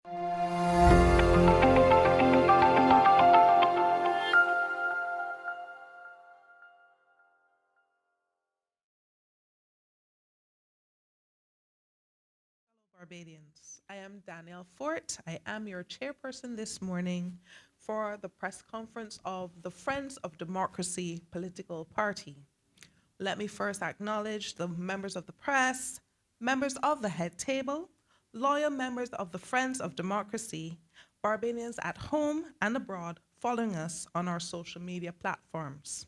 Barbadians. I am Danielle Fort. I am your chairperson this morning for the press conference of the Friends of Democracy political party. Let me first acknowledge the members of the press, members of the head table, loyal members of the Friends of Democracy, Barbadians at home and abroad following us on our social media platforms.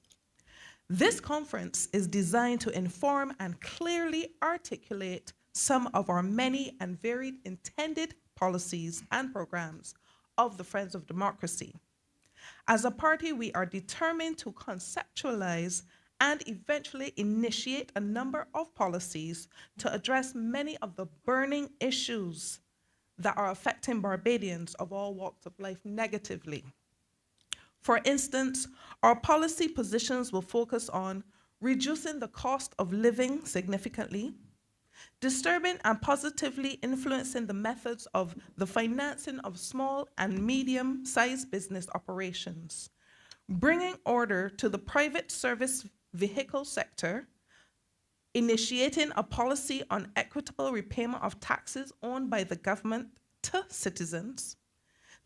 This conference is designed to inform and clearly articulate some of our many and varied intended policies and programs of the Friends of Democracy. As a party, we are determined to conceptualize and eventually initiate a number of policies to address many of the burning issues that are affecting Barbadians of all walks of life negatively. For instance, our policy positions will focus on reducing the cost of living significantly, disturbing and positively influencing the methods of the financing of small and medium-sized business operations, bringing order to the private service vehicle sector, initiating a policy on equitable repayment of taxes owned by the government to citizens,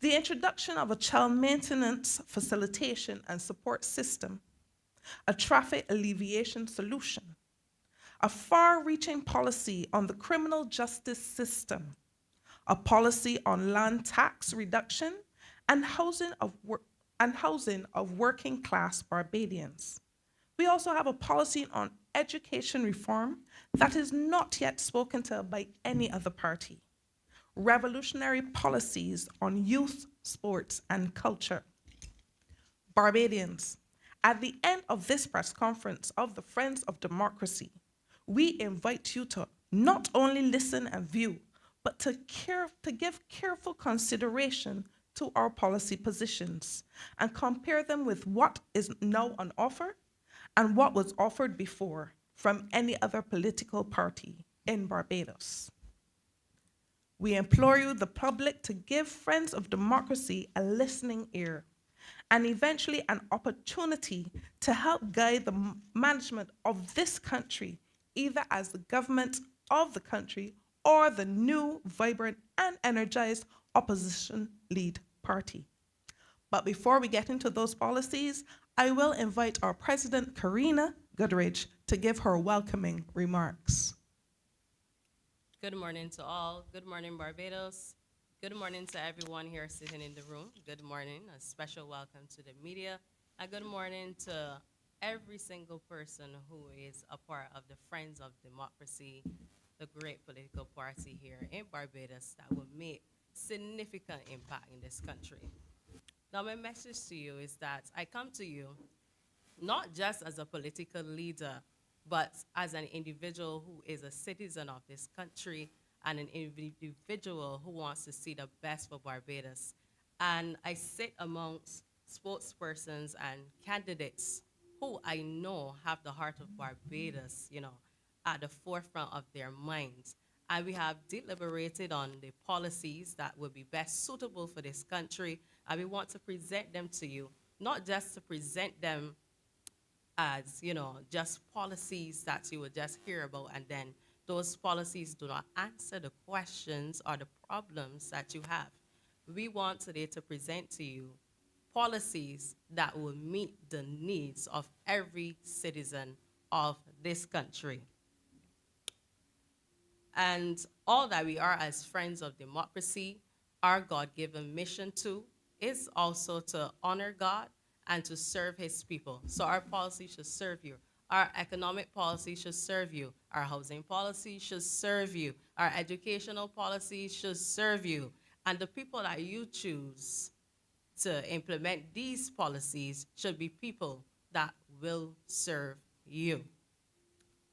the introduction of a child maintenance facilitation and support system, a traffic alleviation solution, a far-reaching policy on the criminal justice system, a policy on land tax reduction, and housing of working class Barbadians. We also have a policy on education reform that is not yet spoken to by any other party. Revolutionary policies on youth, sports, and culture. Barbadians, at the end of this press conference of the Friends of Democracy, we invite you to not only listen and view, but to give careful consideration to our policy positions and compare them with what is now on offer and what was offered before from any other political party in Barbados. We implore you, the public, to give Friends of Democracy a listening ear and eventually an opportunity to help guide the management of this country, either as the government of the country or the new, vibrant, and energized opposition lead party. But before we get into those policies, I will invite our President, Karina Goodridge, to give her welcoming remarks. Good morning to all. Good morning, Barbados. Good morning to everyone here sitting in the room. Good morning. A special welcome to the media. And good morning to every single person who is a part of the Friends of Democracy, the great political party here in Barbados that will make significant impact in this country. Now, my message to you is that I come to you not just as a political leader, but as an individual who is a citizen of this country and an individual who wants to see the best for Barbados. And I sit amongst spokespersons and candidates who I know have the heart of Barbados, at the forefront of their minds. And we have deliberated on the policies that would be best suitable for this country, and we want to present them to you, not just to present them as, just policies that you would just hear about, and then those policies do not answer the questions or the problems that you have. We want today to present to you policies that will meet the needs of every citizen of this country. And all that we are as Friends of Democracy, our God-given mission too, is also to honor God and to serve his people. So our policy should serve you. Our economic policy should serve you. Our housing policy should serve you. Our educational policy should serve you. And the people that you choose to implement these policies should be people that will serve you.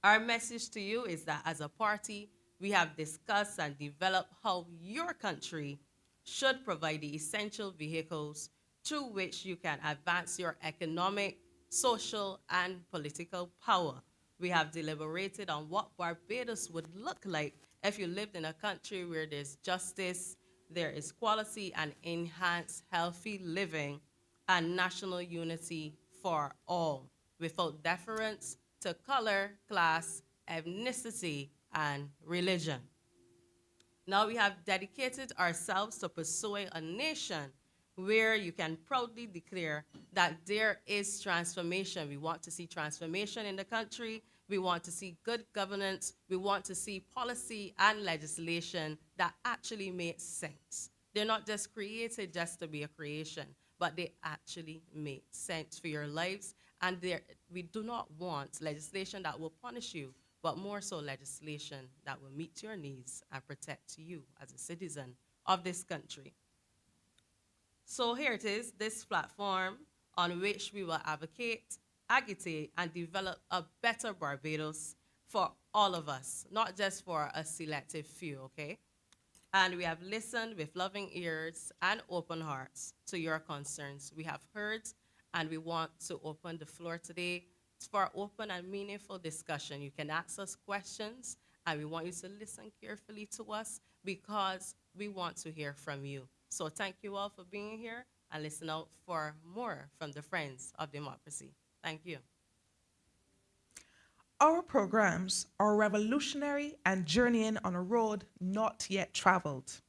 Our message to you is that as a party, we have discussed and developed how your country should provide the essential vehicles through which you can advance your economic, social, and political power. We have deliberated on what Barbados would look like if you lived in a country where there's justice, there is quality and enhanced healthy living and national unity for all, without deference to color, class, ethnicity, and religion. Now we have dedicated ourselves to pursuing a nation where you can proudly declare that there is transformation. We want to see transformation in the country. We want to see good governance. We want to see policy and legislation that actually makes sense. They're not just created just to be a creation, but they actually make sense for your lives. And we do not want legislation that will punish you, but more so legislation that will meet your needs and protect you as a citizen of this country. So here it is, this platform on which we will advocate, agitate, and develop a better Barbados for all of us, not just for a selective few, okay? And we have listened with loving ears and open hearts to your concerns. We have heard, and we want to open the floor today for open and meaningful discussion. You can ask us questions, and we want you to listen carefully to us because we want to hear from you. So thank you all for being here, and listen out for more from the Friends of Democracy. Thank you. Our programs are revolutionary and journeying on a road not yet traveled.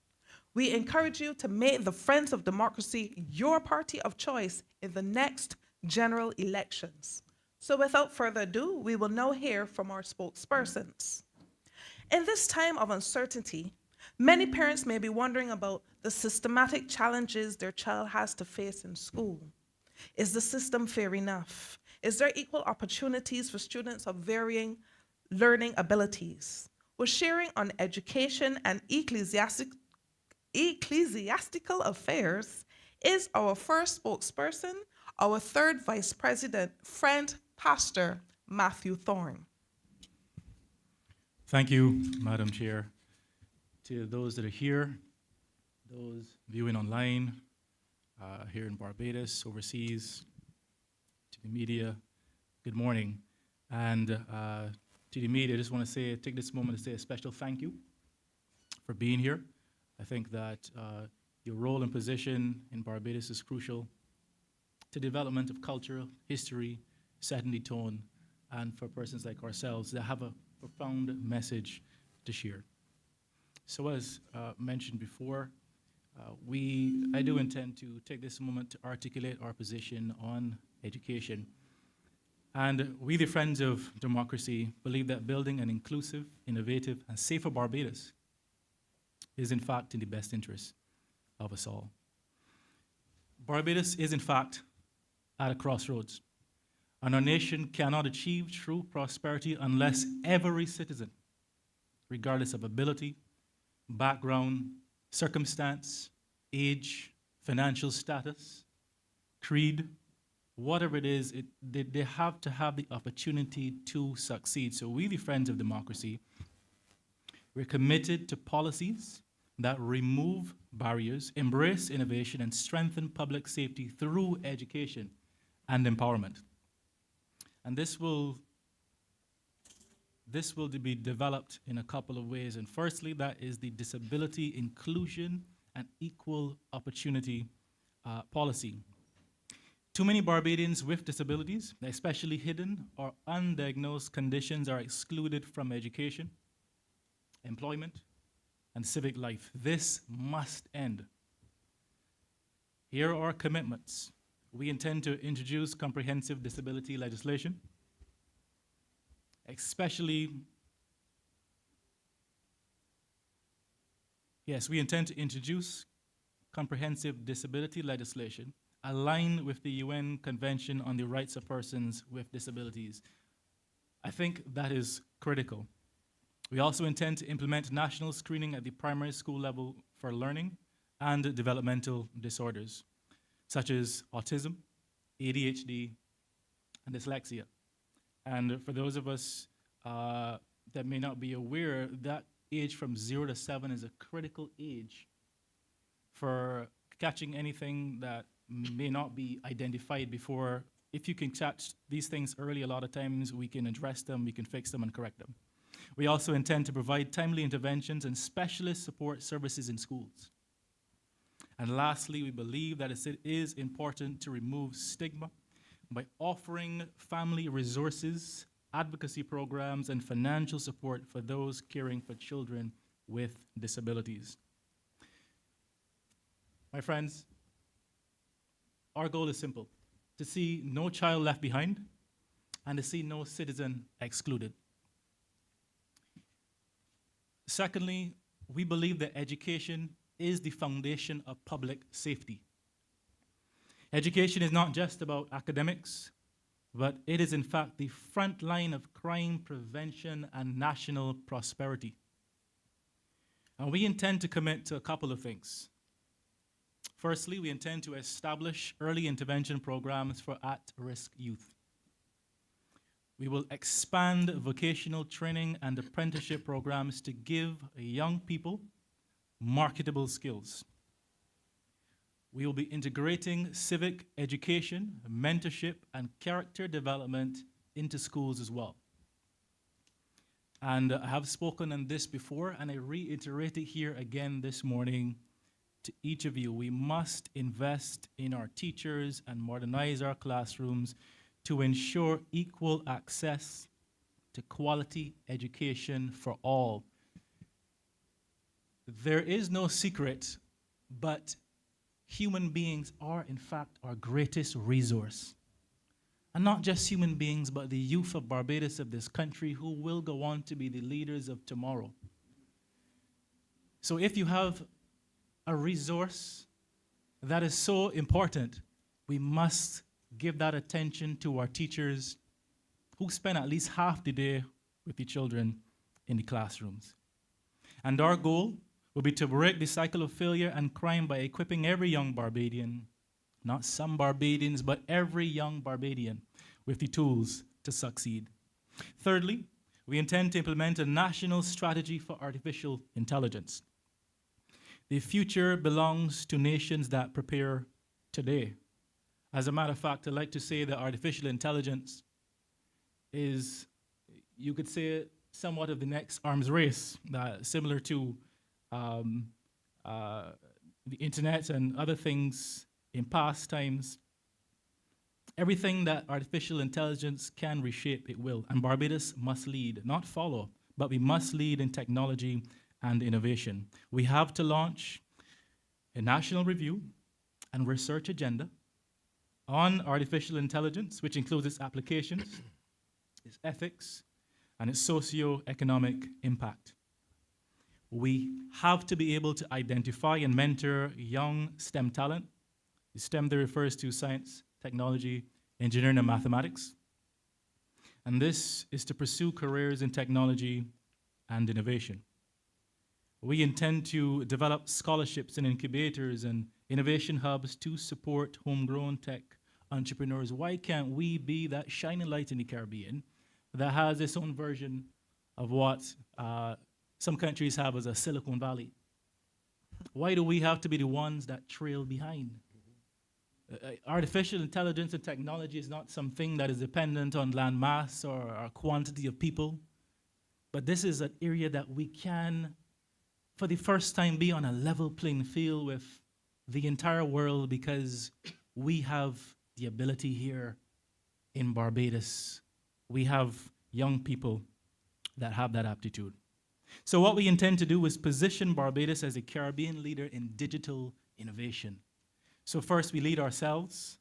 We encourage you to make the Friends of Democracy your party of choice in the next general elections. So without further ado, we will now hear from our spokespersons. In this time of uncertainty, many parents may be wondering about the systematic challenges their child has to face in school. Is the system fair enough? Is there equal opportunities for students of varying learning abilities? We're sharing on education and ecclesiastical affairs is our first spokesperson, our third vice president, friend, Pastor Matthew Thorne. Thank you, Madam Chair. To those that are here, those viewing online, here in Barbados, overseas, to the media, good morning. And to the media, I just want to take this moment to say a special thank you for being here. I think that your role and position in Barbados is crucial to development of culture, history, setting the tone, and for persons like ourselves that have a profound message to share. So as mentioned before, I do intend to take this moment to articulate our position on education. And we, the Friends of Democracy, believe that building an inclusive, innovative, and safer Barbados is in fact in the best interest of us all. Barbados is in fact at a crossroads, and our nation cannot achieve true prosperity unless every citizen, regardless of ability, background, circumstance, age, financial status, creed, whatever it is, they have to have the opportunity to succeed. So we, the Friends of Democracy, we're committed to policies that remove barriers, embrace innovation, and strengthen public safety through education and empowerment. And this will be developed in a couple of ways. And firstly, that is the disability inclusion and equal opportunity policy. Too many Barbadians with disabilities, especially hidden or undiagnosed conditions, are excluded from education, employment, and civic life. This must end. Here are our commitments. We intend to introduce comprehensive disability legislation, we intend to introduce comprehensive disability legislation aligned with the UN Convention on the Rights of Persons with Disabilities. I think that is critical. We also intend to implement national screening at the primary school level for learning and developmental disorders, such as autism, ADHD, and dyslexia. And for those of us that may not be aware, that age from 0 to 7 is a critical age for catching anything that may not be identified before. If you can catch these things early, a lot of times we can address them, we can fix them, and correct them. We also intend to provide timely interventions and specialist support services in schools. And lastly, we believe that it is important to remove stigma by offering family resources, advocacy programs, and financial support for those caring for children with disabilities. My friends, our goal is simple: to see no child left behind and to see no citizen excluded. Secondly, we believe that education is the foundation of public safety. Education is not just about academics, but it is in fact the front line of crime prevention and national prosperity. And we intend to commit to a couple of things. Firstly, we intend to establish early intervention programs for at-risk youth. We will expand vocational training and apprenticeship programs to give young people marketable skills. We will be integrating civic education, mentorship, and character development into schools as well. And I have spoken on this before, and I reiterate it here again this morning to each of you. We must invest in our teachers and modernize our classrooms to ensure equal access to quality education for all. There is no secret, but human beings are, in fact, our greatest resource. And not just human beings, but the youth of Barbados, of this country, who will go on to be the leaders of tomorrow. So if you have a resource that is so important, we must give that attention to our teachers who spend at least half the day with the children in the classrooms. And our goal will be to break the cycle of failure and crime by equipping every young Barbadian, not some Barbadians, but every young Barbadian, with the tools to succeed. Thirdly, we intend to implement a national strategy for artificial intelligence. The future belongs to nations that prepare today. As a matter of fact, I like to say that artificial intelligence is, you could say, somewhat of the next arms race, similar to the internet and other things in past times. Everything that artificial intelligence can reshape, it will. And Barbados must lead, not follow, but we must lead in technology and innovation. We have to launch a national review and research agenda on artificial intelligence, which includes its applications, its ethics, and its socio-economic impact. We have to be able to identify and mentor young STEM talent. The STEM there refers to science, technology, engineering, and mathematics. And this is to pursue careers in technology and innovation. We intend to develop scholarships and incubators and innovation hubs to support homegrown tech entrepreneurs. Why can't we be that shining light in the Caribbean that has its own version of what some countries have as a Silicon Valley? Why do we have to be the ones that trail behind? Artificial intelligence and technology is not something that is dependent on land mass or quantity of people, but this is an area that we can, for the first time, be on a level playing field with the entire world, because we have the ability here in Barbados. We have young people that have that aptitude. So what we intend to do is position Barbados as a Caribbean leader in digital innovation. So first, we lead ourselves.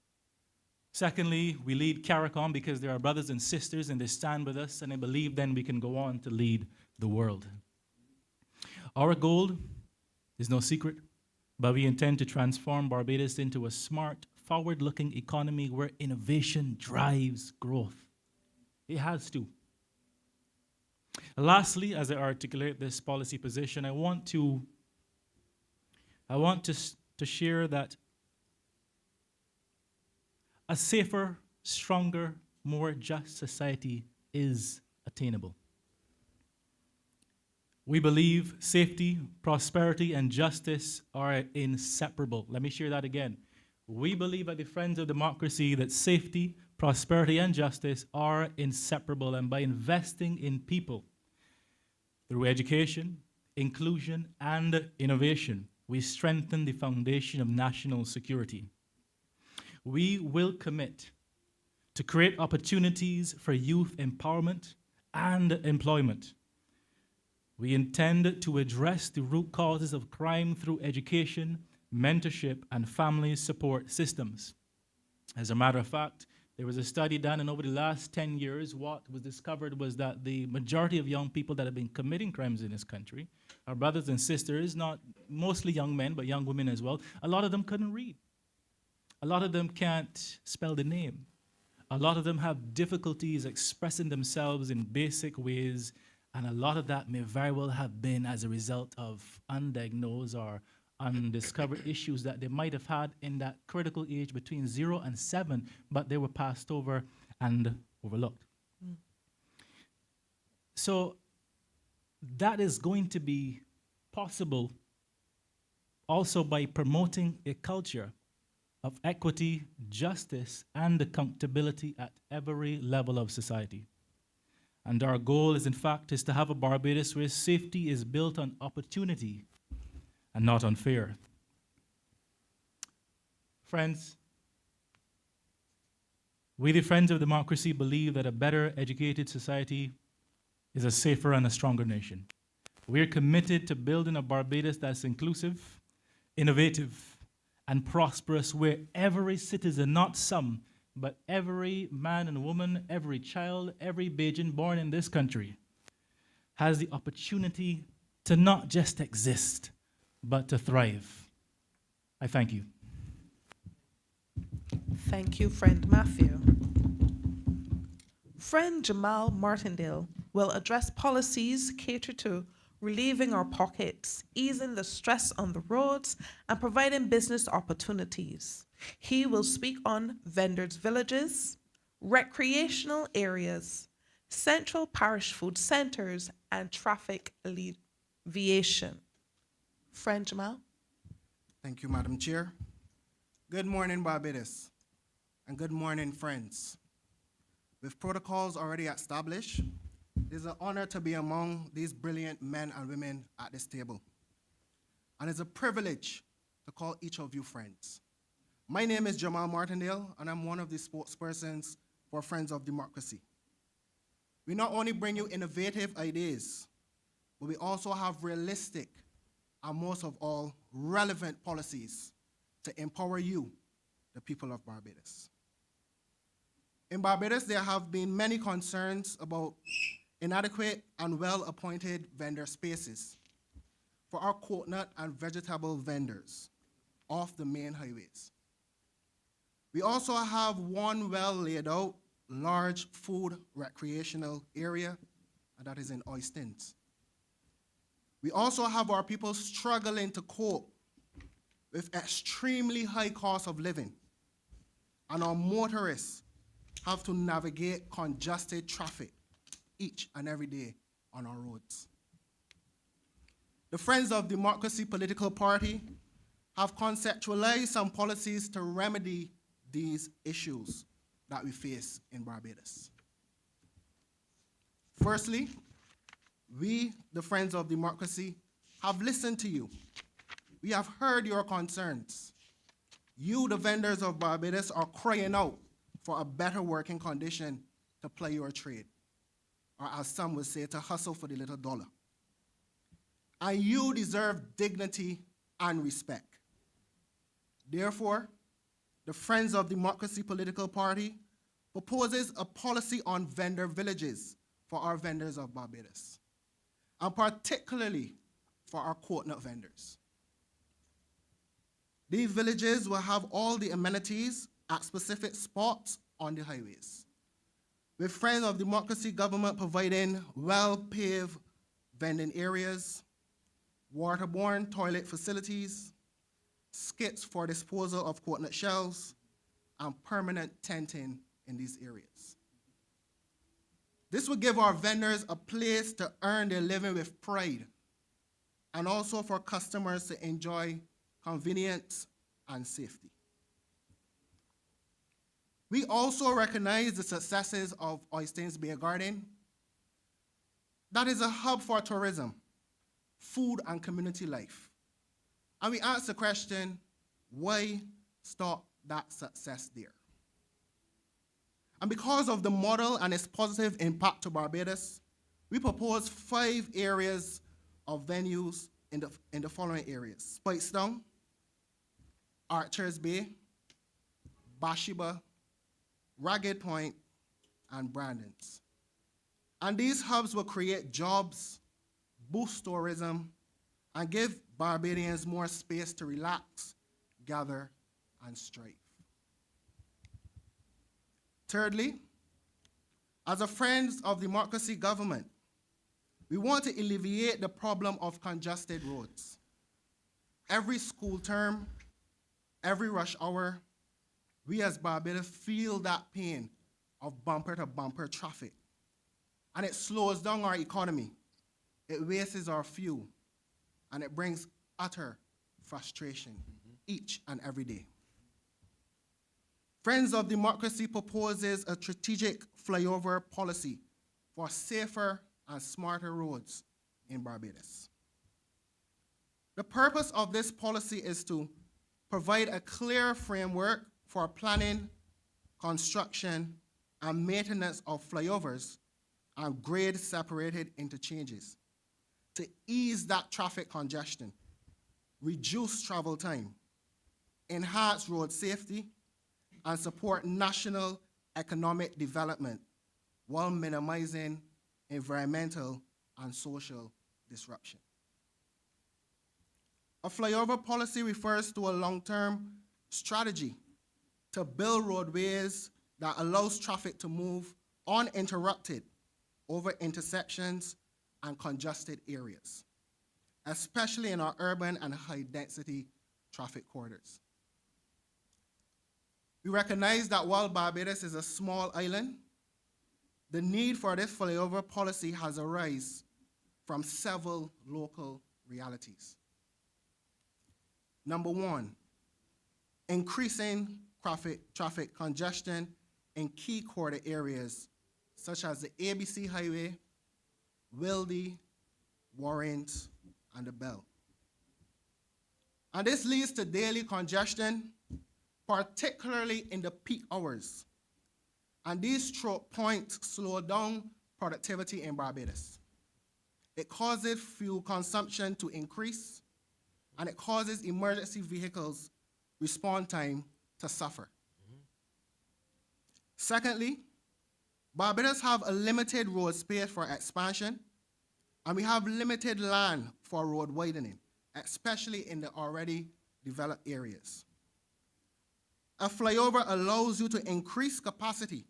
Secondly, we lead CARICOM because there are brothers and sisters and they stand with us, and I believe then we can go on to lead the world. Our goal is no secret, but we intend to transform Barbados into a smart, forward-looking economy where innovation drives growth. It has to. Lastly, as I articulate this policy position, I want to share that a safer, stronger, more just society is attainable. We believe safety, prosperity, and justice are inseparable. Let me share that again. We believe at the Friends of Democracy that safety, prosperity, and justice are inseparable, and by investing in people through education, inclusion, and innovation, we strengthen the foundation of national security. We will commit to create opportunities for youth empowerment and employment. We intend to address the root causes of crime through education, mentorship, and family support systems. As a matter of fact, there was a study done, and over the last 10 years, what was discovered was that the majority of young people that have been committing crimes in this country are brothers and sisters, not mostly young men, but young women as well. A lot of them couldn't read. A lot of them can't spell the name. A lot of them have difficulties expressing themselves in basic ways, and a lot of that may very well have been as a result of undiagnosed or undiscovered issues that they might have had in that critical age between 0 and 7, but they were passed over and overlooked. So that is going to be possible also by promoting a culture of equity, justice, and accountability at every level of society. And our goal is, in fact, is to have a Barbados where safety is built on opportunity and not on fear. Friends, we, the Friends of Democracy, believe that a better educated society is a safer and a stronger nation. We're committed to building a Barbados that's inclusive, innovative, and prosperous, where every citizen, not some, but every man and woman, every child, every Bajan born in this country has the opportunity to not just exist, but to thrive. I thank you. Thank you, Friend Matthew. Friend Jamal Martindale will address policies catered to relieving our pockets, easing the stress on the roads, and providing business opportunities. He will speak on vendors' villages, recreational areas, central parish food centers, and traffic alleviation. Friend Jamal. Thank you, Madam Chair. Good morning, Barbados, and good morning, friends. With protocols already established, it is an honor to be among these brilliant men and women at this table. And it's a privilege to call each of you friends. My name is Jamal Martindale, and I'm one of the spokespersons for Friends of Democracy. We not only bring you innovative ideas, but we also have realistic and most of all, relevant policies to empower you, the people of Barbados. In Barbados, there have been many concerns about inadequate and well-appointed vendor spaces for our coconut and vegetable vendors off the main highways. We also have one well-laid-out, large food recreational area, and that is in Oistins. We also have our people struggling to cope with extremely high cost of living, and our motorists have to navigate congested traffic each and every day on our roads. The Friends of Democracy political party have conceptualized some policies to remedy these issues that we face in Barbados. Firstly, we, the Friends of Democracy, have listened to you. We have heard your concerns. You, the vendors of Barbados, are crying out for a better working condition to ply your trade, or as some would say, to hustle for the little dollar. And you deserve dignity and respect. Therefore, the Friends of Democracy political party proposes a policy on vendor villages for our vendors of Barbados, and particularly for our coconut vendors. These villages will have all the amenities at specific spots on the highways, with Friends of Democracy government providing well-paved vending areas, waterborne toilet facilities, skits for disposal of coconut shells, and permanent tenting in these areas. This will give our vendors a place to earn their living with pride, and also for customers to enjoy convenience and safety. We also recognize the successes of Oistins Beer Garden. That is a hub for tourism, food, and community life. And we ask the question, why stop that success there? And because of the model and its positive impact to Barbados, we propose 5 areas of venues in the following areas: Spitestown, Archers Bay, Bathsheba, Ragged Point, and Brandons. And these hubs will create jobs, boost tourism, and give Barbadians more space to relax, gather, and strive. Thirdly, as a Friends of Democracy government, we want to alleviate the problem of congested roads. Every school term, every rush hour, we as Barbados feel that pain of bumper-to-bumper traffic. And it slows down our economy, it wastes our fuel, and it brings utter frustration each and every day. Friends of Democracy proposes a strategic flyover policy for safer and smarter roads in Barbados. The purpose of this policy is to provide a clear framework for planning, construction, and maintenance of flyovers and grade-separated interchanges to ease that traffic congestion, reduce travel time, enhance road safety, and support national economic development while minimizing environmental and social disruption. A flyover policy refers to a long-term strategy to build roadways that allows traffic to move uninterrupted over intersections and congested areas, especially in our urban and high-density traffic corridors. We recognize that while Barbados is a small island, the need for this flyover policy has arisen from several local realities. Number one, increasing traffic congestion in key corridor areas such as the ABC Highway, Wildy, Warrant, and the Bell. And this leads to daily congestion, particularly in the peak hours. And these choke points slow down productivity in Barbados. It causes fuel consumption to increase, and it causes emergency vehicles' response time to suffer. Secondly, Barbados have a limited road space for expansion, and we have limited land for road widening, especially in the already developed areas. A flyover allows you to increase capacity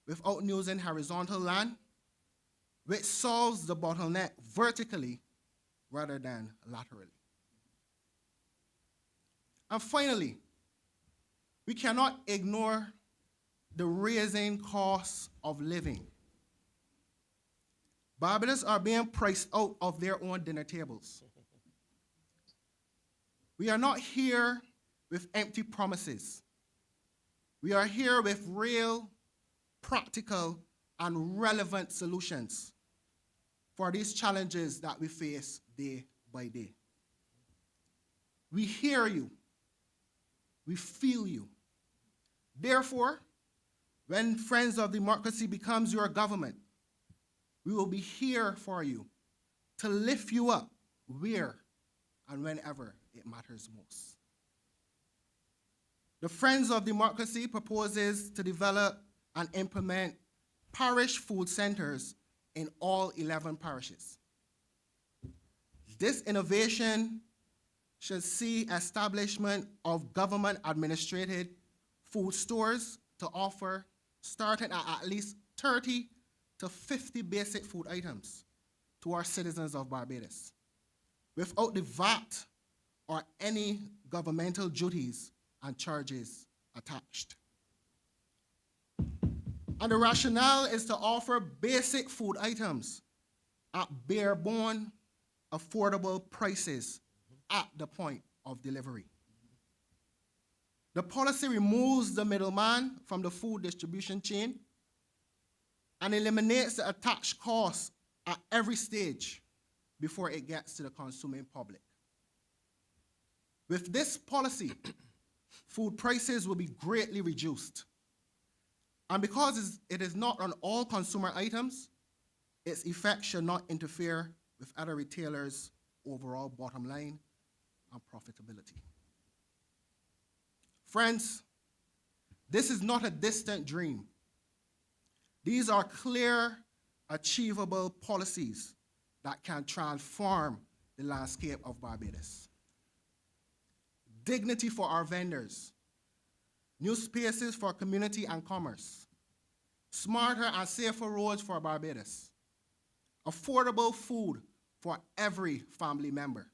without using horizontal land, which solves the bottleneck vertically rather than laterally. And finally, we cannot ignore the rising costs of living. Barbados are being priced out of their own dinner tables. We are not here with empty promises. We are here with real, practical, and relevant solutions for these challenges that we face day by day. We hear you. We feel you. Therefore, when Friends of Democracy becomes your government, we will be here for you to lift you up where and whenever it matters most. The Friends of Democracy proposes to develop and implement parish food centers in all 11 parishes. This innovation should see establishment of government-administrated food stores to offer, starting at least 30 to 50 basic food items to our citizens of Barbados, without the VAT or any governmental duties and charges attached. And the rationale is to offer basic food items at bare-bone, affordable prices at the point of delivery. The policy removes the middleman from the food distribution chain and eliminates the attached costs at every stage before it gets to the consuming public. With this policy, food prices will be greatly reduced. And because it is not on all consumer items, its effect should not interfere with other retailers' overall bottom line and profitability. Friends, this is not a distant dream. These are clear, achievable policies that can transform the landscape of Barbados. Dignity for our vendors, new spaces for community and commerce, smarter and safer roads for Barbados, affordable food for every family member.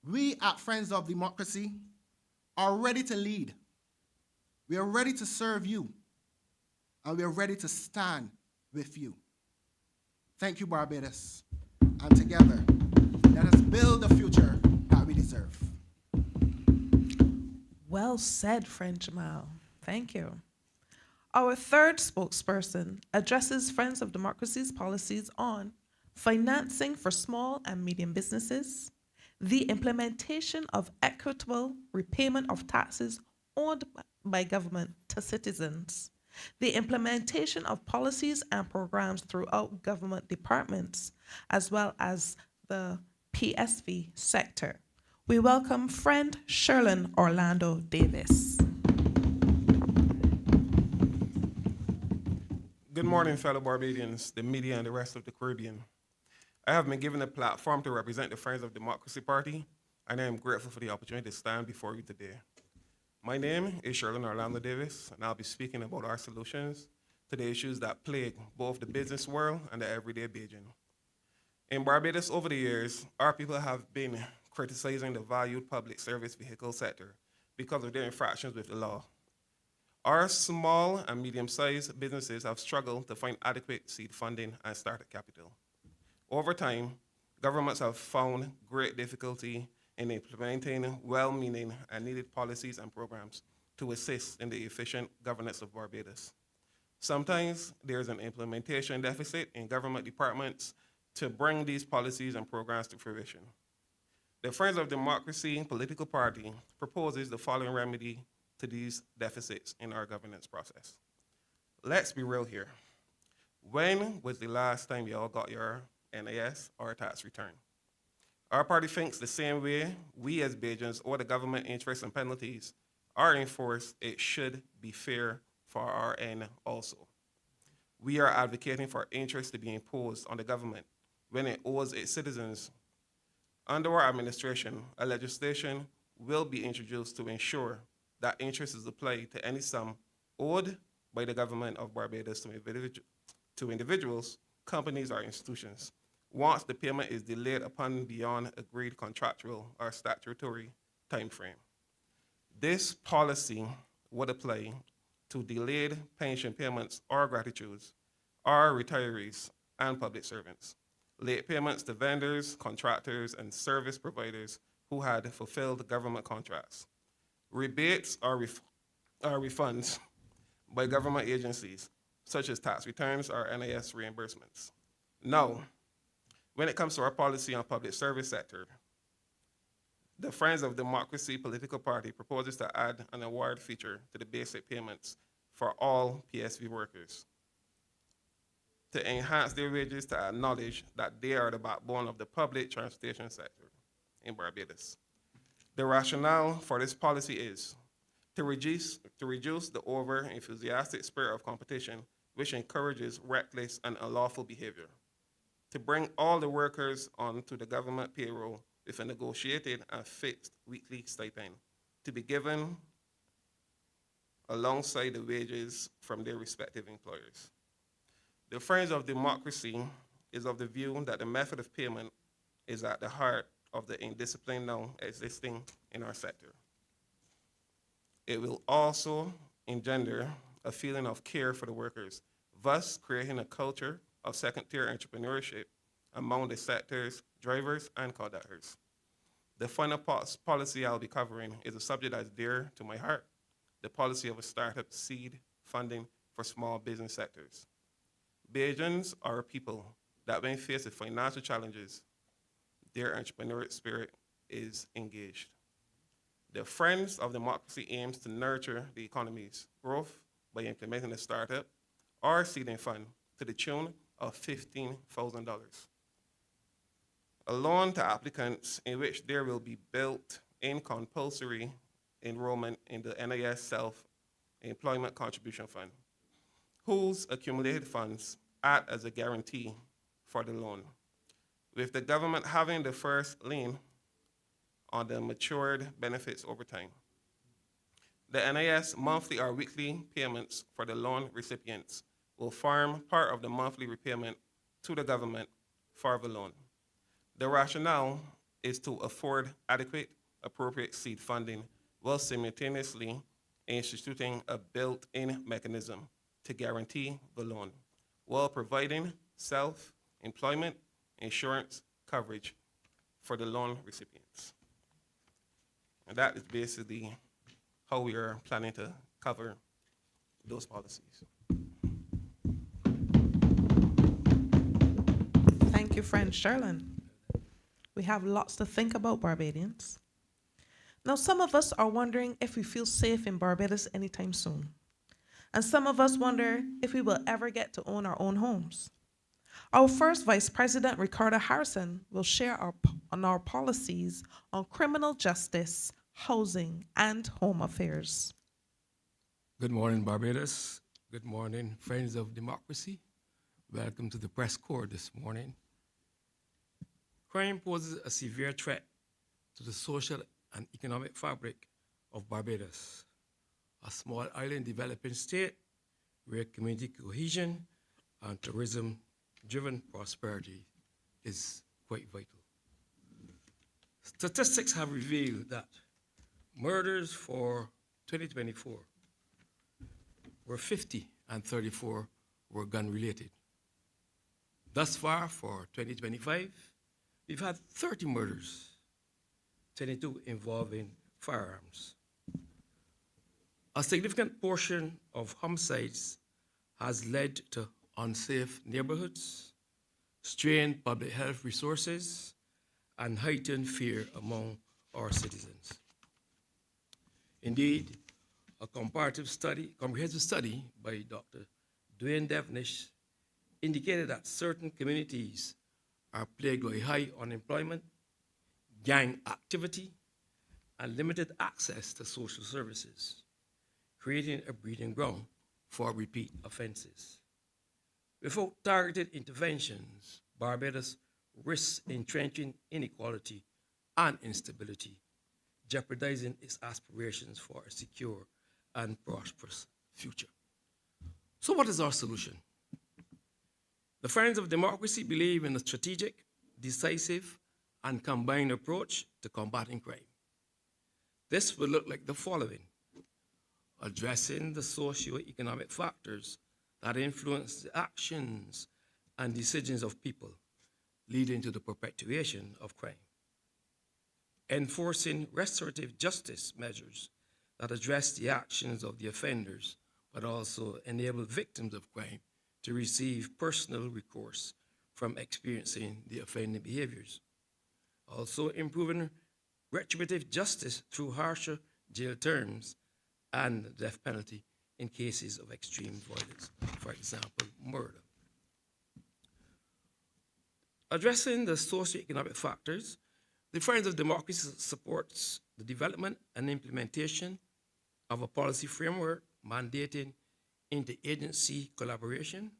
We at Friends of Democracy are ready to lead. We are ready to serve you, and we are ready to stand with you. Thank you, Barbados, and together, let us build the future that we deserve. Well said, friend Jamal. Thank you. Our third spokesperson addresses Friends of Democracy's policies on financing for small and medium businesses, the implementation of equitable repayment of taxes owed by government to citizens, the implementation of policies and programs throughout government departments, as well as the PSV sector. We welcome friend Sherlyn Orlando Davis. Good morning, fellow Barbadians, the media, and the rest of the Caribbean. I have been given a platform to represent the Friends of Democracy Party, and I am grateful for the opportunity to stand before you today. My name is Sherlyn Orlando Davis, and I'll be speaking about our solutions to the issues that plague both the business world and the everyday Bajan. In Barbados over the years, our people have been criticizing the valued public service vehicle sector because of their infractions with the law. Our small and medium-sized businesses have struggled to find adequate seed funding and startup capital. Over time, governments have found great difficulty in implementing well-meaning and needed policies and programs to assist in the efficient governance of Barbados. Sometimes there's an implementation deficit in government departments to bring these policies and programs to fruition. The Friends of Democracy political party proposes the following remedy to these deficits in our governance process. Let's be real here. When was the last time you all got your NIS or tax return? Our party thinks the same way we as Bajans or the government interest and penalties are enforced, it should be fair for our end also. We are advocating for interest to be imposed on the government when it owes its citizens. Under our administration, a legislation will be introduced to ensure that interest is applied to any sum owed by the government of Barbados to individuals, companies, or institutions, once the payment is delayed upon beyond agreed contractual or statutory timeframe. This policy would apply to delayed pension payments or gratitudes, or retirees and public servants, late payments to vendors, contractors, and service providers who had fulfilled government contracts, rebates or refunds by government agencies, such as tax returns or NIS reimbursements. Now, when it comes to our policy on public service sector, the Friends of Democracy political party proposes to add an award feature to the basic payments for all PSV workers to enhance their wages, to acknowledge that they are the backbone of the public transportation sector in Barbados. The rationale for this policy is to reduce the over-enthusiastic spirit of competition, which encourages reckless and unlawful behavior, to bring all the workers onto the government payroll with a negotiated and fixed weekly stipend to be given alongside the wages from their respective employers. The Friends of Democracy is of the view that the method of payment is at the heart of the indiscipline now existing in our sector. It will also engender a feeling of care for the workers, thus creating a culture of second-tier entrepreneurship among the sector's drivers and conductors. The final policy I'll be covering is a subject that's dear to my heart, the policy of a startup seed funding for small business sectors. Bajans are a people that when faced with financial challenges, their entrepreneurial spirit is engaged. The Friends of Democracy aims to nurture the economy's growth by implementing a startup or seeding fund to the tune of $15,000. A loan to applicants in which there will be built-in compulsory enrollment in the NIS Self-Employment Contribution Fund, whose accumulated funds act as a guarantee for the loan, with the government having the first lien on the matured benefits over time. The NIS monthly or weekly payments for the loan recipients will form part of the monthly repayment to the government for the loan. The rationale is to afford adequate, appropriate seed funding while simultaneously instituting a built-in mechanism to guarantee the loan, while providing self-employment insurance coverage for the loan recipients. And that is basically how we are planning to cover those policies. Thank you, friend Sherlin. We have lots to think about, Barbadians. Now, some of us are wondering if we feel safe in Barbados anytime soon. And some of us wonder if we will ever get to own our own homes. Our first Vice President, Ricardo Harrison, will share on our policies on criminal justice, housing, and home affairs. Good morning, Barbados. Good morning, friends of democracy. Welcome to the press corps this morning. Crime poses a severe threat to the social and economic fabric of Barbados, a small island developing state where community cohesion and tourism-driven prosperity is quite vital. Statistics have revealed that murders for 2024 were 50 and 34 were gun-related. Thus far for 2025, we've had 30 murders, 22 involving firearms. A significant portion of homicides has led to unsafe neighborhoods, strained public health resources, and heightened fear among our citizens. Indeed, a comprehensive study by Dr. Dwayne Devnish indicated that certain communities are plagued by high unemployment, gang activity, and limited access to social services, creating a breeding ground for repeat offenses. Without targeted interventions, Barbados risks entrenching inequality and instability, jeopardizing its aspirations for a secure and prosperous future. So what is our solution? The Friends of Democracy believe in a strategic, decisive, and combined approach to combating crime. This will look like the following: addressing the socio-economic factors that influence the actions and decisions of people, leading to the perpetuation of crime. Enforcing restorative justice measures that address the actions of the offenders, but also enable victims of crime to receive personal recourse from experiencing the offending behaviors. Also improving retributive justice through harsher jail terms and the death penalty in cases of extreme violence, for example, murder. Addressing the socioeconomic factors, the Friends of Democracy supports the development and implementation of a policy framework mandating interagency collaboration,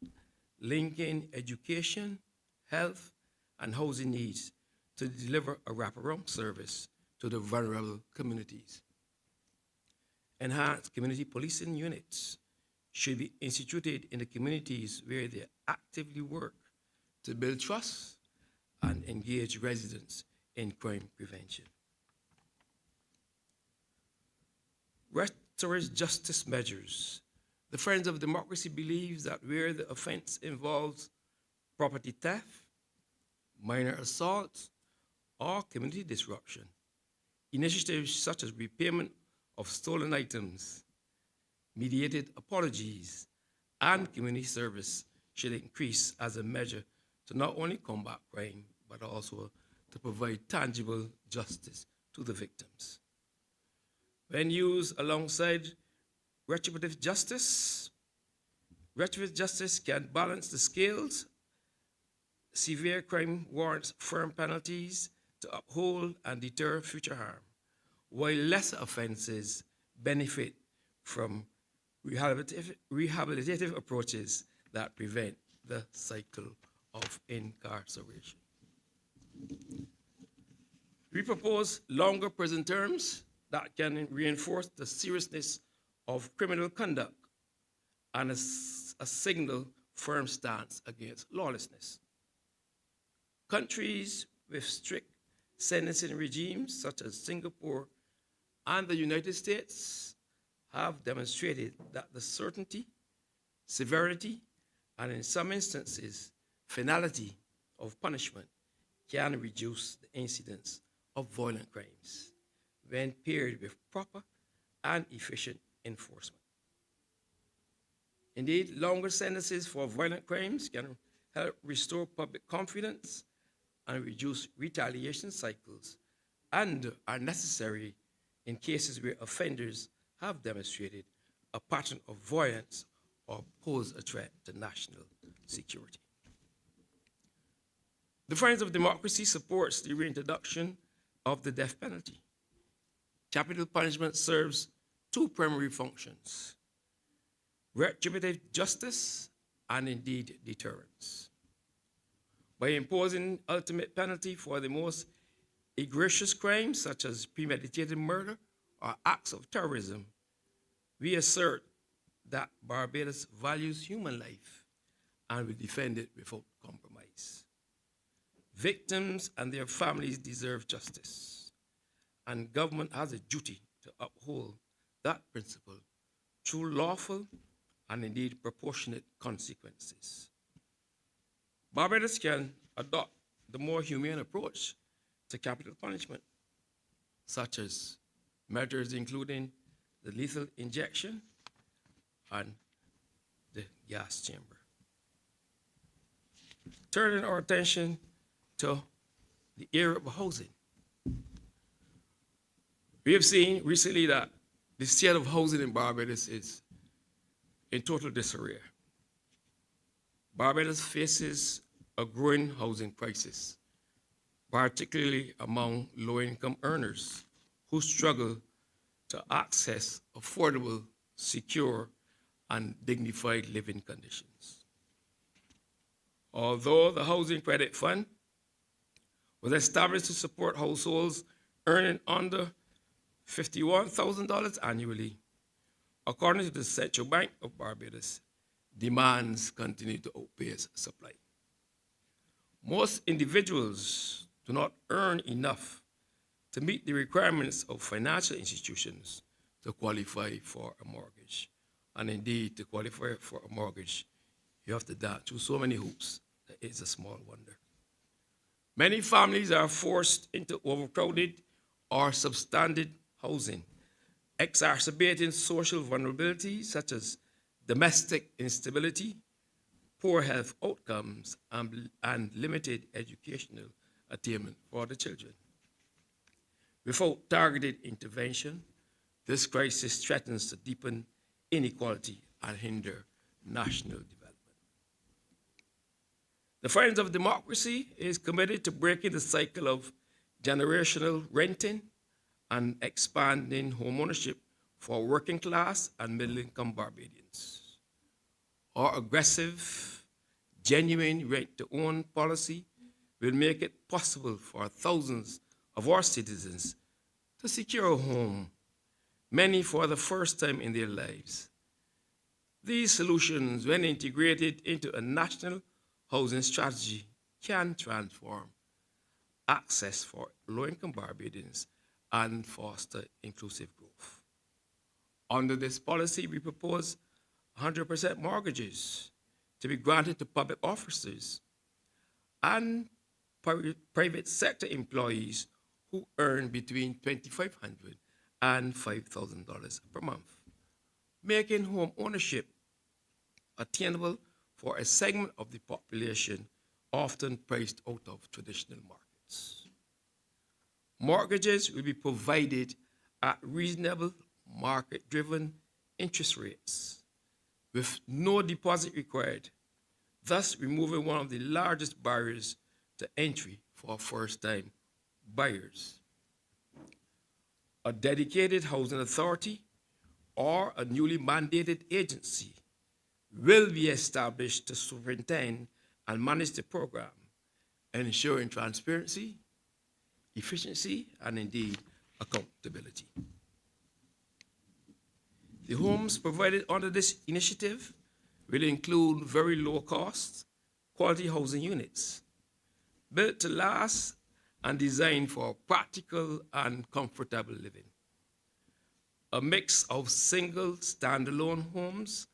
linking education, health, and housing needs to deliver a wraparound service to the vulnerable communities. Enhanced community policing units should be instituted in the communities where they actively work to build trust and engage residents in crime prevention. Restorative justice measures. The Friends of Democracy believes that where the offense involves property theft, minor assault, or community disruption, initiatives such as repayment of stolen items, mediated apologies, and community service should increase as a measure to not only combat crime, but also to provide tangible justice to the victims. When used alongside retributive justice can balance the scales. Severe crime warrants firm penalties to uphold and deter future harm, while lesser offenses benefit from rehabilitative approaches that prevent the cycle of incarceration. We propose longer prison terms that can reinforce the seriousness of criminal conduct and a signal firm stance against lawlessness. Countries with strict sentencing regimes, such as Singapore and the United States, have demonstrated that the certainty, severity, and in some instances, finality of punishment can reduce the incidence of violent crimes when paired with proper and efficient enforcement. Indeed, longer sentences for violent crimes can help restore public confidence and reduce retaliation cycles, and are necessary in cases where offenders have demonstrated a pattern of violence or pose a threat to national security. The Friends of Democracy supports the reintroduction of the death penalty. Capital punishment serves two primary functions: retributive justice and indeed deterrence. By imposing ultimate penalty for the most egregious crimes, such as premeditated murder or acts of terrorism, we assert that Barbados values human life and will defend it without compromise. Victims and their families deserve justice, and government has a duty to uphold that principle through lawful and indeed proportionate consequences. Barbados can adopt the more humane approach to capital punishment, such as measures including the lethal injection and the gas chamber. Turning our attention to the area of housing. We have seen recently that the state of housing in Barbados is in total disarray. Barbados faces a growing housing crisis, particularly among low-income earners who struggle to access affordable, secure, and dignified living conditions. Although the Housing Credit Fund was established to support households earning under $51,000 annually, according to the Central Bank of Barbados, demands continue to outpace supply. Most individuals do not earn enough to meet the requirements of financial institutions to qualify for a mortgage. And indeed, to qualify for a mortgage, you have to dance through so many hoops that it's a small wonder. Many families are forced into overcrowded or substandard housing, exacerbating social vulnerability such as domestic instability, poor health outcomes, and limited educational attainment for the children. Without targeted intervention, this crisis threatens to deepen inequality and hinder national development. The Friends of Democracy is committed to breaking the cycle of generational renting and expanding homeownership for working class and middle-income Barbadians. Our aggressive, genuine rent-to-own policy will make it possible for thousands of our citizens to secure a home, many for the first time in their lives. These solutions, when integrated into a national housing strategy, can transform access for low-income Barbadians and foster inclusive growth. Under this policy, we propose 100% mortgages to be granted to public officers and private sector employees who earn between $2,500 and $5,000 per month, making home ownership attainable for a segment of the population often priced out of traditional markets. Mortgages will be provided at reasonable market-driven interest rates with no deposit required, thus removing one of the largest barriers to entry for first-time buyers. A dedicated housing authority or a newly mandated agency will be established to superintend and manage the program, ensuring transparency, efficiency, and indeed accountability. The homes provided under this initiative will include very low cost, quality housing units, built to last and designed for practical and comfortable living. A mix of single standalone homes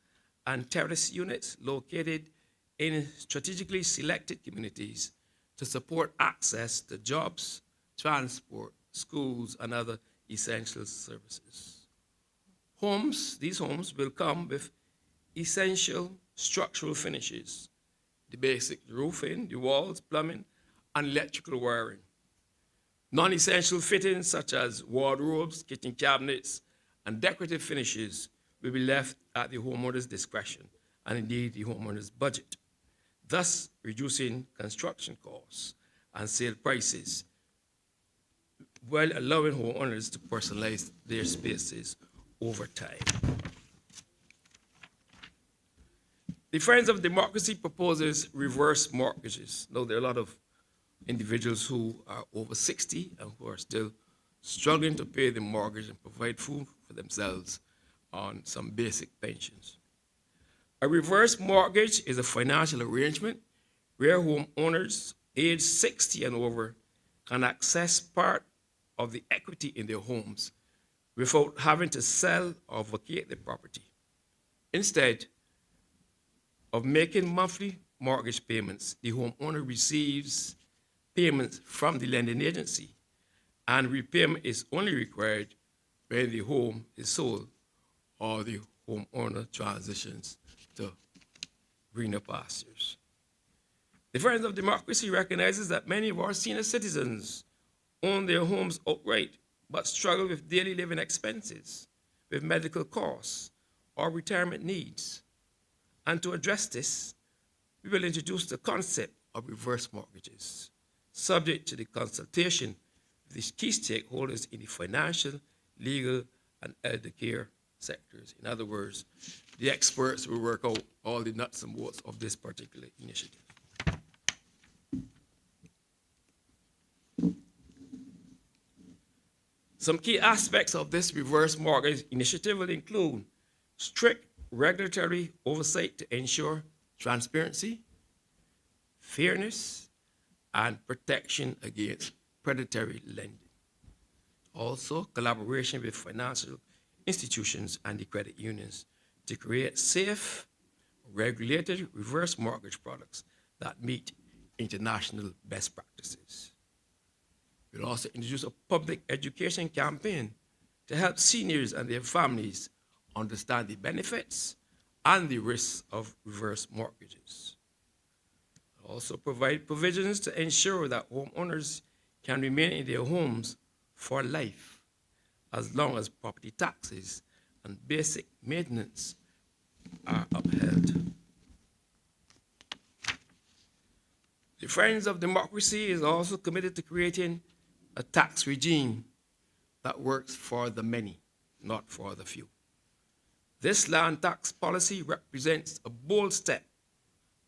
and terrace units located in strategically selected communities to support access to jobs, transport, schools, and other essential services. These homes will come with essential structural finishes, the basic roofing, the walls, plumbing, and electrical wiring. Non-essential fittings such as wardrobes, kitchen cabinets, and decorative finishes will be left at the homeowner's discretion and indeed the homeowner's budget, thus reducing construction costs and sale prices while allowing homeowners to personalize their spaces over time. The Friends of Democracy proposes reverse mortgages. Now, there are a lot of individuals who are over 60 and who are still struggling to pay the mortgage and provide food for themselves on some basic pensions. A reverse mortgage is a financial arrangement where homeowners aged 60 and over can access part of the equity in their homes without having to sell or vacate the property. Instead of making monthly mortgage payments, the homeowner receives payments from the lending agency, and repayment is only required when the home is sold or the homeowner transitions to greener pastures. The Friends of Democracy recognizes that many of our senior citizens own their homes outright, but struggle with daily living expenses, with medical costs, or retirement needs. And to address this, we will introduce the concept of reverse mortgages, subject to the consultation with the key stakeholders in the financial, legal, and elder care sectors. In other words, the experts will work out all the nuts and bolts of this particular initiative. Some key aspects of this reverse mortgage initiative will include strict regulatory oversight to ensure transparency, fairness, and protection against predatory lending. Also, collaboration with financial institutions and the credit unions to create safe, regulated reverse mortgage products that meet international best practices. We'll also introduce a public education campaign to help seniors and their families understand the benefits and the risks of reverse mortgages. We'll also provide provisions to ensure that homeowners can remain in their homes for life, as long as property taxes and basic maintenance are upheld. The Friends of Democracy is also committed to creating a tax regime that works for the many, not for the few. This land tax policy represents a bold step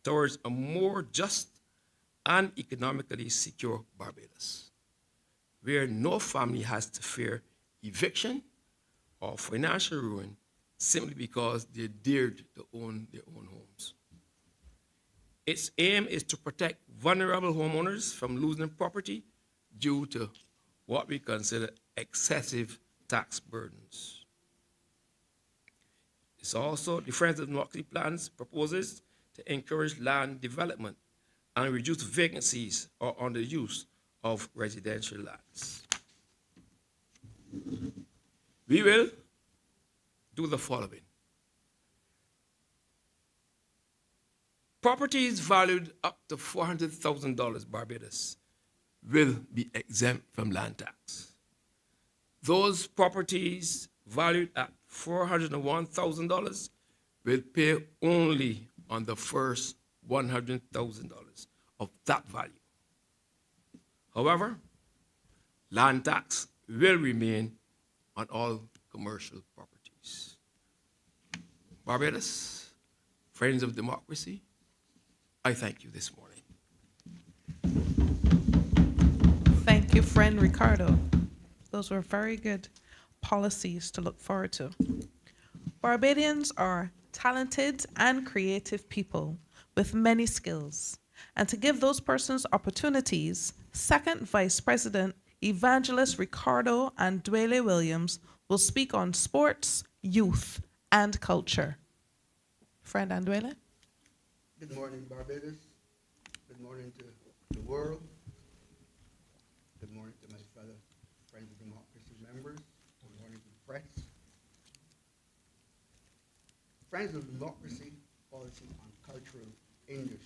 towards a more just and economically secure Barbados, where no family has to fear eviction or financial ruin simply because they dared to own their own homes. Its aim is to protect vulnerable homeowners from losing property due to what we consider excessive tax burdens. It's also, the Friends of Democracy plans proposes to encourage land development and reduce vacancies or underuse of residential lands. We will do the following. Properties valued up to $400,000 Barbados will be exempt from land tax. Those properties valued at $401,000 will pay only on the first $100,000 of that value. However, land tax will remain on all commercial properties. Barbados, friends of democracy, I thank you this morning. Thank you, friend Ricardo. Those were very good policies to look forward to. Barbadians are talented and creative people with many skills. And to give those persons opportunities, Second Vice President Evangelist Ricardo Andwele Williams will speak on sports, youth, and culture. Friend Andwele? Good morning, Barbados. Good morning to the world. Good morning to my fellow Friends of Democracy members. Good morning to the press. Friends of Democracy Policy on Cultural Industry.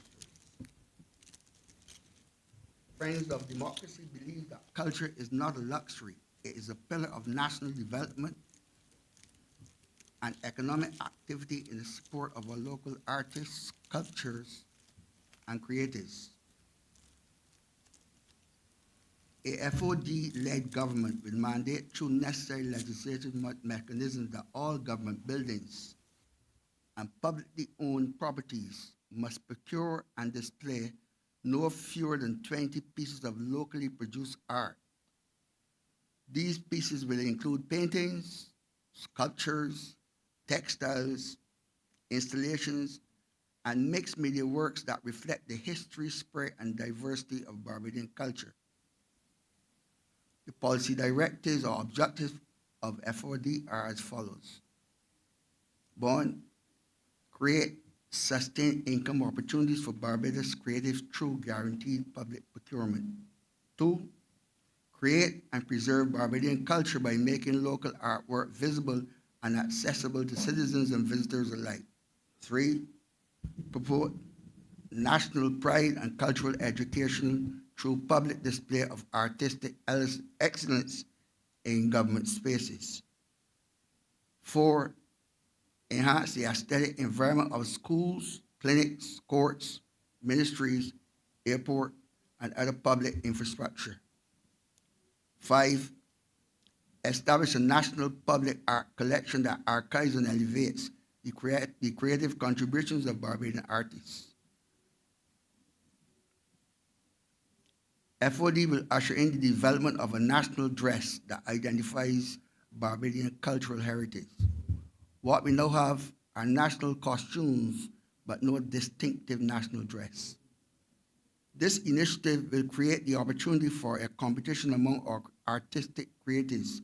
Friends of Democracy believe that culture is not a luxury. It is a pillar of national development and economic activity in the support of our local artists, cultures, and creators. A FOD-led government will mandate through necessary legislative mechanisms that all government buildings and publicly owned properties must procure and display no fewer than 20 pieces of locally produced art. These pieces will include paintings, sculptures, textiles, installations, and mixed media works that reflect the history, spirit, and diversity of Barbadian culture. The policy directives or objectives of FOD are as follows. 1, create sustained income opportunities for Barbados creatives through guaranteed public procurement. 2, create and preserve Barbadian culture by making local artwork visible and accessible to citizens and visitors alike. 3, promote national pride and cultural education through public display of artistic excellence in government spaces. 4, enhance the aesthetic environment of schools, clinics, courts, ministries, airport, and other public infrastructure. 5, establish a national public art collection that archives and elevates the creative contributions of Barbadian artists. FOD will usher in the development of a national dress that identifies Barbadian cultural heritage. What we now have are national costumes, but no distinctive national dress. This initiative will create the opportunity for a competition among our artistic creators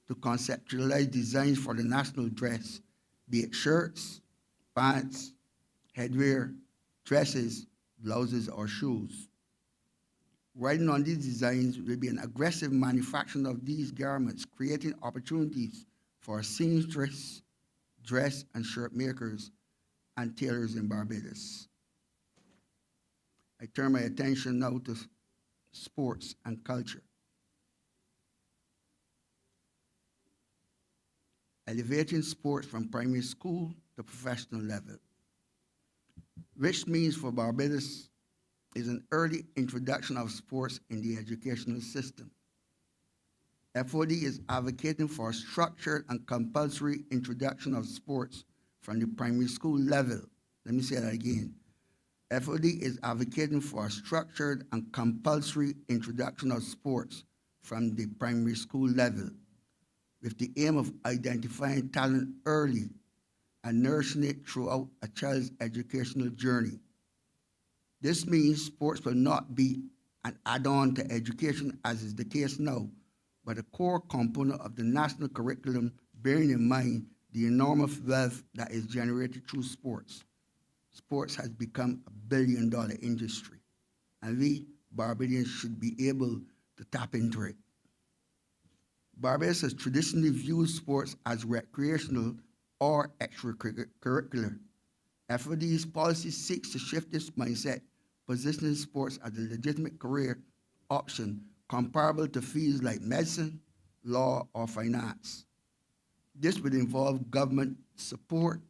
to conceptualize designs for the national dress, be it shirts, pants, headwear, dresses, blouses, or shoes. Riding on these designs will be an aggressive manufacturing of these garments, creating opportunities for seamstresses, dress and shirt makers, and tailors in Barbados. I turn my attention now to sports and culture. Elevating sports from primary school to professional level, which means for Barbados is an early introduction of sports in the educational system. FOD is advocating for a structured and compulsory introduction of sports from the primary school level. Let me say that again. FOD is advocating for a structured and compulsory introduction of sports from the primary school level, with the aim of identifying talent early and nourishing it throughout a child's educational journey. This means sports will not be an add-on to education, as is the case now, but a core component of the national curriculum, bearing in mind the enormous wealth that is generated through sports. Sports has become a billion-dollar industry, and we, Barbadians, should be able to tap into it. Barbados has traditionally viewed sports as recreational or extracurricular. FOD's policy seeks to shift this mindset, positioning sports as a legitimate career option comparable to fields like medicine, law, or finance. This would involve government support,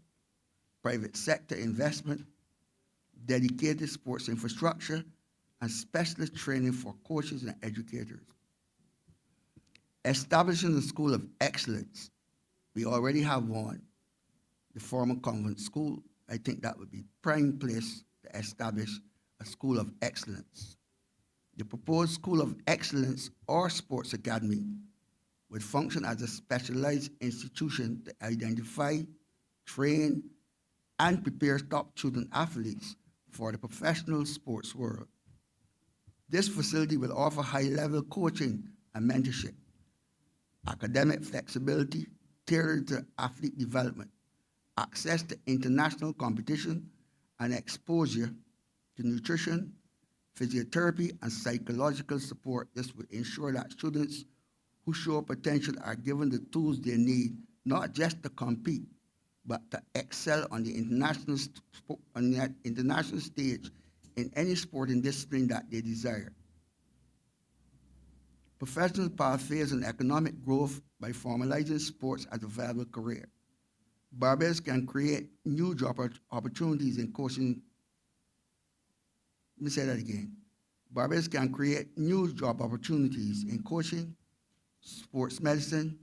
private sector investment, dedicated sports infrastructure, and specialist training for coaches and educators. Establishing a school of excellence. We already have one, the former convent school. I think that would be prime place to establish a school of excellence. The proposed school of excellence or sports academy would function as a specialized institution to identify, train, and prepare top student athletes for the professional sports world. This facility will offer high-level coaching and mentorship, academic flexibility tailored to athlete development, access to international competition, and exposure to nutrition, physiotherapy, and psychological support. This will ensure that students who show potential are given the tools they need, not just to compete, but to excel on the international stage in any sporting discipline that they desire. Professional pathways and economic growth by formalizing sports as a viable career. Barbados can create new job opportunities in coaching. Let me say that again. Barbados can create new job opportunities in coaching, sports medicine,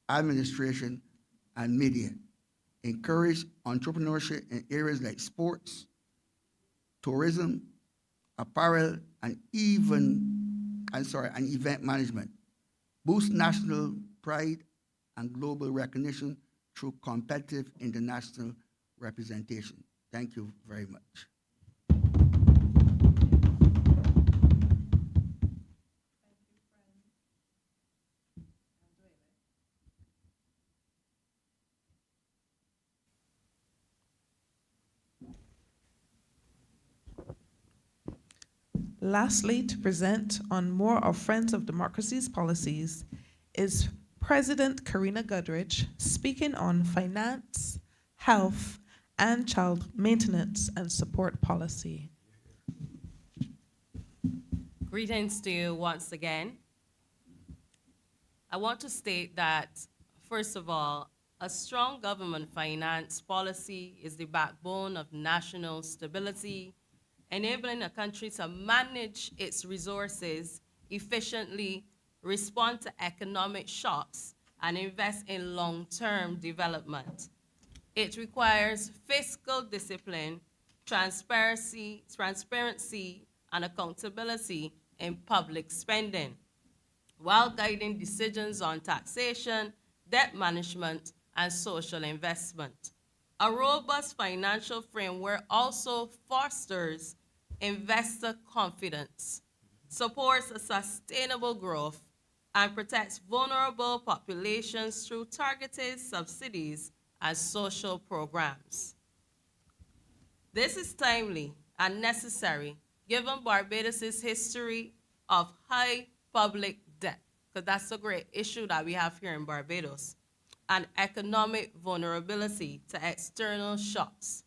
administration, and media. Encourage entrepreneurship in areas like sports, tourism, apparel, and event management. Boost national pride and global recognition through competitive international representation. Thank you very much. Lastly, to present on more of Friends of Democracy's policies is President Karina Goodrich speaking on finance, health, and child maintenance and support policy. Greetings to you once again. I want to state that, first of all, a strong government finance policy is the backbone of national stability, enabling a country to manage its resources efficiently, respond to economic shocks, and invest in long-term development. It requires fiscal discipline, transparency, and accountability in public spending, while guiding decisions on taxation, debt management, and social investment. A robust financial framework also fosters investor confidence, supports a sustainable growth, and protects vulnerable populations through targeted subsidies and social programs. This is timely and necessary given Barbados' history of high public debt, because that's a great issue that we have here in Barbados, and economic vulnerability to external shocks,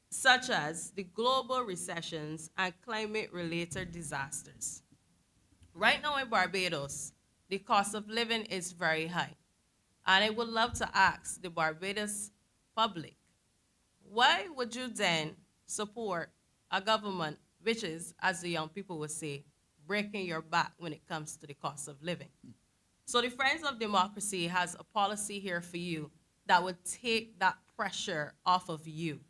such as the global recessions and climate-related disasters. Right now in Barbados, the cost of living is very high. And I would love to ask the Barbados public, why would you then support a government which is, as the young people would say, breaking your back when it comes to the cost of living? So the Friends of Democracy has a policy here for you that would take that pressure off of you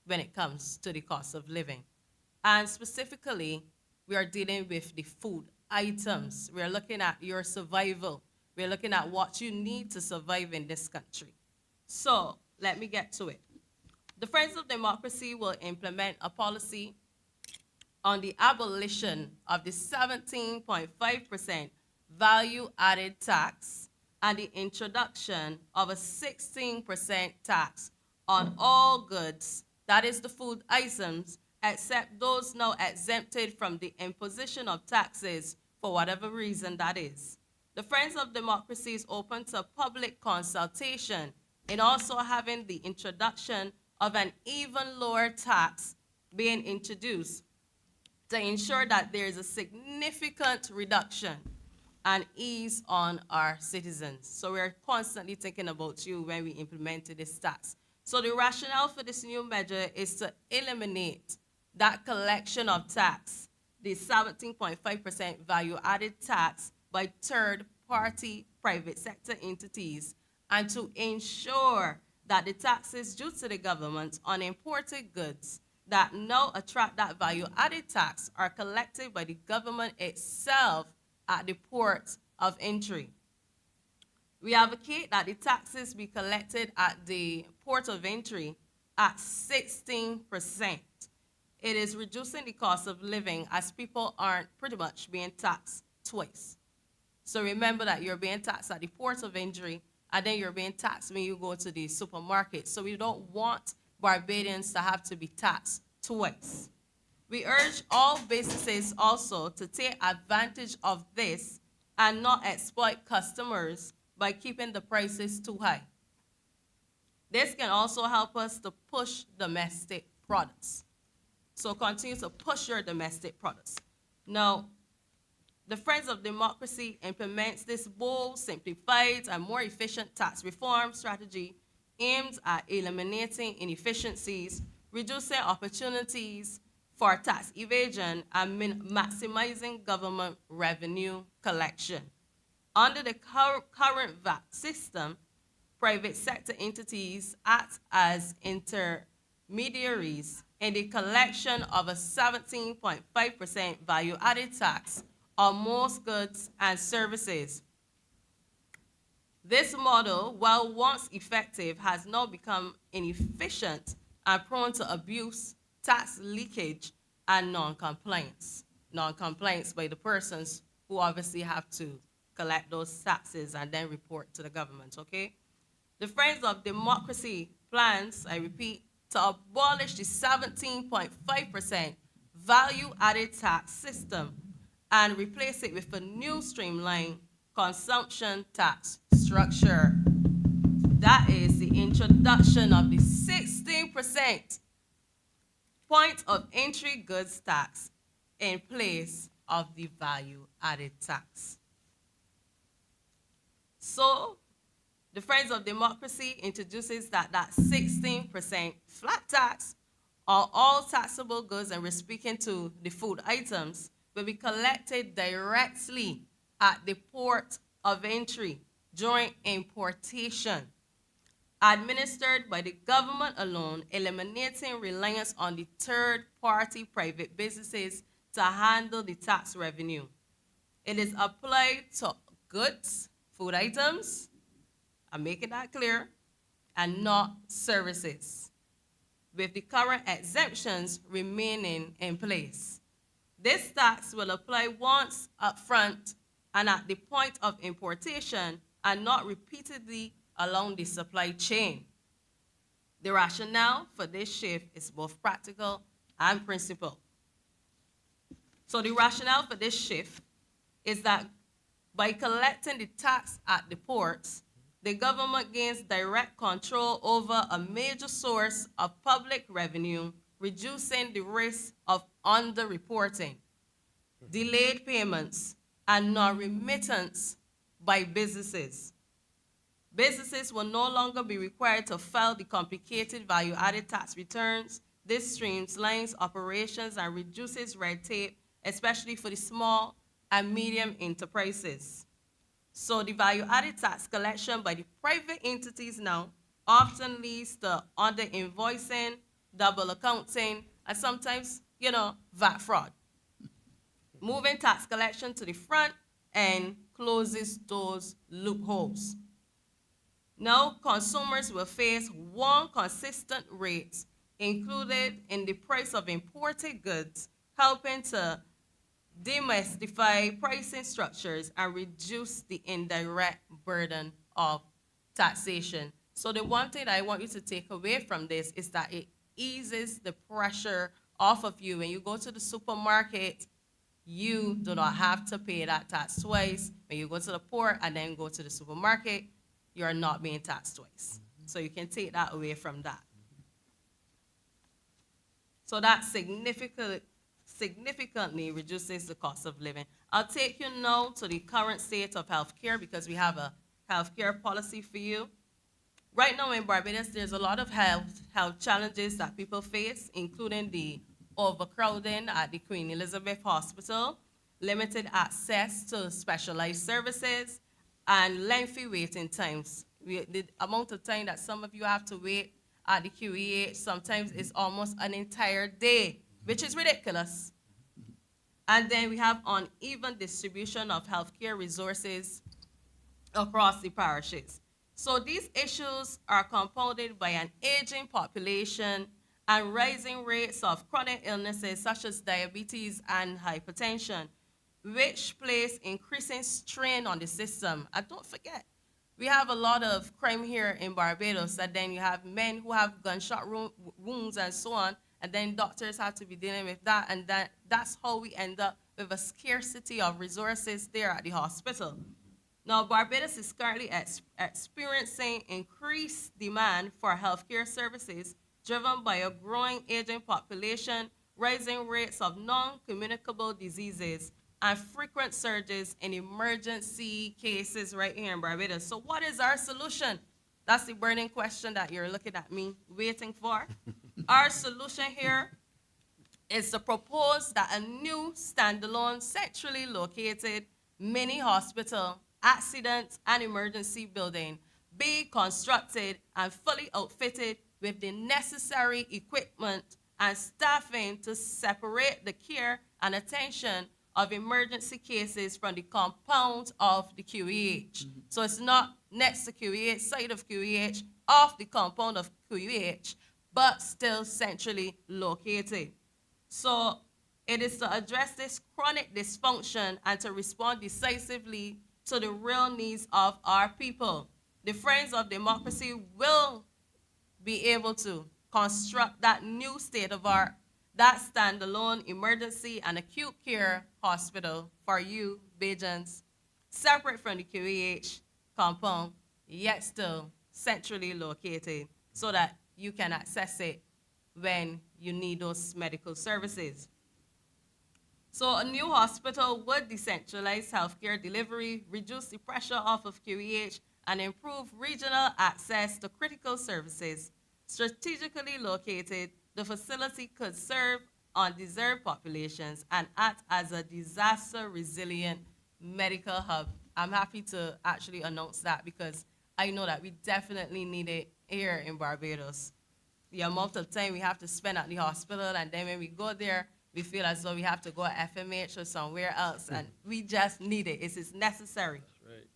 when it comes to the cost of living. And specifically, we are dealing with the food items. We're looking at your survival. We're looking at what you need to survive in this country. So let me get to it. The Friends of Democracy will implement a policy on the abolition of the 17.5% value-added tax and the introduction of a 16% tax on all goods, that is the food items, except those now exempted from the imposition of taxes for whatever reason that is. The Friends of Democracy is open to public consultation in also having the introduction of an even lower tax being introduced to ensure that there is a significant reduction and ease on our citizens. So we're constantly thinking about you when we implemented this tax. So the rationale for this new measure is to eliminate that collection of tax, the 17.5% value-added tax by third-party private sector entities, and to ensure that the taxes due to the government on imported goods that now attract that value-added tax are collected by the government itself at the port of entry. We advocate that the taxes be collected at the port of entry at 16%. It is reducing the cost of living as people aren't pretty much being taxed twice. So remember that you're being taxed at the port of entry and then you're being taxed when you go to the supermarket. So we don't want Barbadians to have to be taxed twice. We urge all businesses also to take advantage of this and not exploit customers by keeping the prices too high. This can also help us to push domestic products. So continue to push your domestic products. Now, the Friends of Democracy implements this bold, simplified, and more efficient tax reform strategy aimed at eliminating inefficiencies, reducing opportunities for tax evasion, and maximizing government revenue collection. Under the current VAT system, private sector entities act as intermediaries in the collection of a 17.5% value-added tax on most goods and services. This model, while once effective, has now become inefficient and prone to abuse, tax leakage, and non-compliance. Non-compliance by the persons who obviously have to collect those taxes and then report to the government, okay? The Friends of Democracy plans, I repeat, to abolish the 17.5% value-added tax system and replace it with a new streamlined consumption tax structure. That is the introduction of the 16% point of entry goods tax in place of the value-added tax. So, the Friends of Democracy introduces that 16% flat tax on all taxable goods, and we're speaking to the food items, will be collected directly at the port of entry during importation, administered by the government alone, eliminating reliance on the third-party private businesses to handle the tax revenue. It is applied to goods, food items, I'm making that clear, and not services, with the current exemptions remaining in place. This tax will apply once upfront and at the point of importation and not repeatedly along the supply chain. The rationale for this shift is both practical and principled. So the rationale for this shift is that by collecting the tax at the ports, the government gains direct control over a major source of public revenue, reducing the risk of underreporting, delayed payments, and non-remittance by businesses. Businesses will no longer be required to file the complicated value-added tax returns. This streamlines operations and reduces red tape, especially for the small and medium enterprises. So the value-added tax collection by the private entities now often leads to under-invoicing, double accounting, and sometimes, VAT fraud. Moving tax collection to the front end closes those loopholes. Now consumers will face one consistent rate included in the price of imported goods, helping to demystify pricing structures and reduce the indirect burden of taxation. So the one thing that I want you to take away from this is that it eases the pressure off of you. When you go to the supermarket, you do not have to pay that tax twice. When you go to the port and then go to the supermarket, you're not being taxed twice. So you can take that away from that. So that significantly reduces the cost of living. I'll take you now to the current state of healthcare because we have a healthcare policy for you. Right now in Barbados, there's a lot of health challenges that people face, including the overcrowding at the Queen Elizabeth Hospital, limited access to specialized services, and lengthy waiting times. The amount of time that some of you have to wait at the QEH sometimes is almost an entire day, which is ridiculous. And then we have uneven distribution of healthcare resources across the parishes. So these issues are compounded by an aging population and rising rates of chronic illnesses such as diabetes and hypertension, which place increasing strain on the system. And don't forget, we have a lot of crime here in Barbados, and then you have men who have gunshot wounds and so on, and then doctors have to be dealing with that, and that's how we end up with a scarcity of resources there at the hospital. Now, Barbados is currently experiencing increased demand for healthcare services driven by a growing aging population, rising rates of non-communicable diseases, and frequent surges in emergency cases right here in Barbados. So what is our solution? That's the burning question that you're looking at me waiting for. Our solution here is to propose that a new standalone, centrally located mini hospital, accident and emergency building be constructed and fully outfitted with the necessary equipment and staffing to separate the care and attention of emergency cases from the compound of the QEH. So it's not next to QEH, side of QEH, off the compound of QEH, but still centrally located. So it is to address this chronic dysfunction and to respond decisively to the real needs of our people. The Friends of Democracy will be able to construct that new state-of-art, that standalone emergency and acute care hospital for you, Bajans, separate from the QEH compound, yet still centrally located so that you can access it when you need those medical services. So a new hospital would decentralize healthcare delivery, reduce the pressure off of QEH, and improve regional access to critical services. Strategically located, the facility could serve undeserved populations and act as a disaster-resilient medical hub. I'm happy to actually announce that because I know that we definitely need it here in Barbados. The amount of time we have to spend at the hospital, and then when we go there, we feel as though we have to go to FMH or somewhere else, and we just need it. It's necessary. That's right.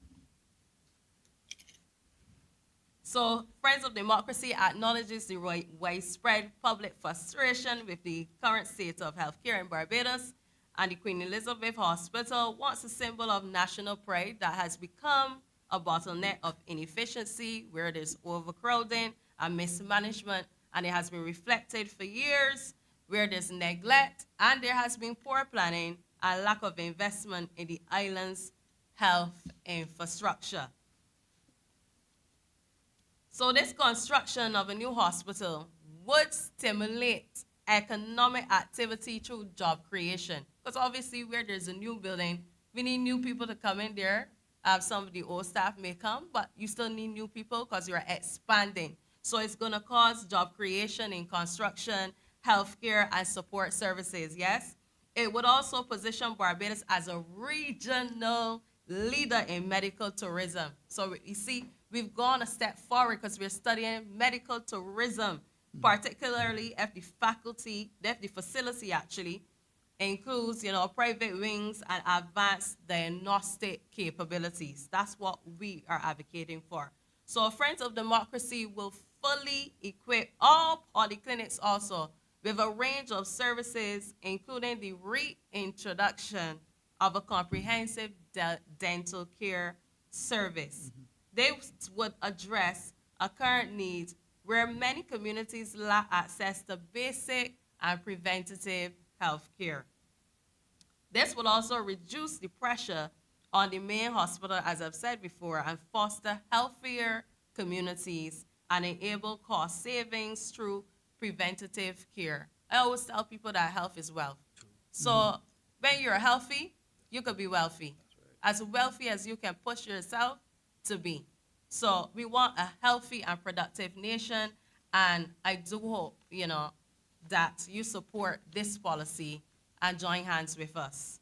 So Friends of Democracy acknowledges the widespread public frustration with the current state of healthcare in Barbados, and the Queen Elizabeth Hospital wants a symbol of national pride that has become a bottleneck of inefficiency where there's overcrowding and mismanagement, and it has been reflected for years where there's neglect and there has been poor planning and lack of investment in the island's health infrastructure. So this construction of a new hospital would stimulate economic activity through job creation. Because obviously where there's a new building, we need new people to come in there. Some of the old staff may come, but you still need new people because you're expanding. So it's gonna cause job creation in construction, healthcare, and support services, yes? It would also position Barbados as a regional leader in medical tourism. So you see, we've gone a step forward because we're studying medical tourism, particularly if the facility actually includes, private wings and advanced diagnostic capabilities. That's what we are advocating for. So Friends of Democracy will fully equip all polyclinics also with a range of services, including the reintroduction of a comprehensive dental care service. They would address a current need where many communities lack access to basic and preventative health care. This will also reduce the pressure on the main hospital, as I've said before, and foster healthier communities and enable cost savings through preventative care. I always tell people that health is wealth. So when you're healthy, you could be wealthy. As wealthy as you can push yourself to be. So we want a healthy and productive nation, and I do hope, that you support this policy and join hands with us.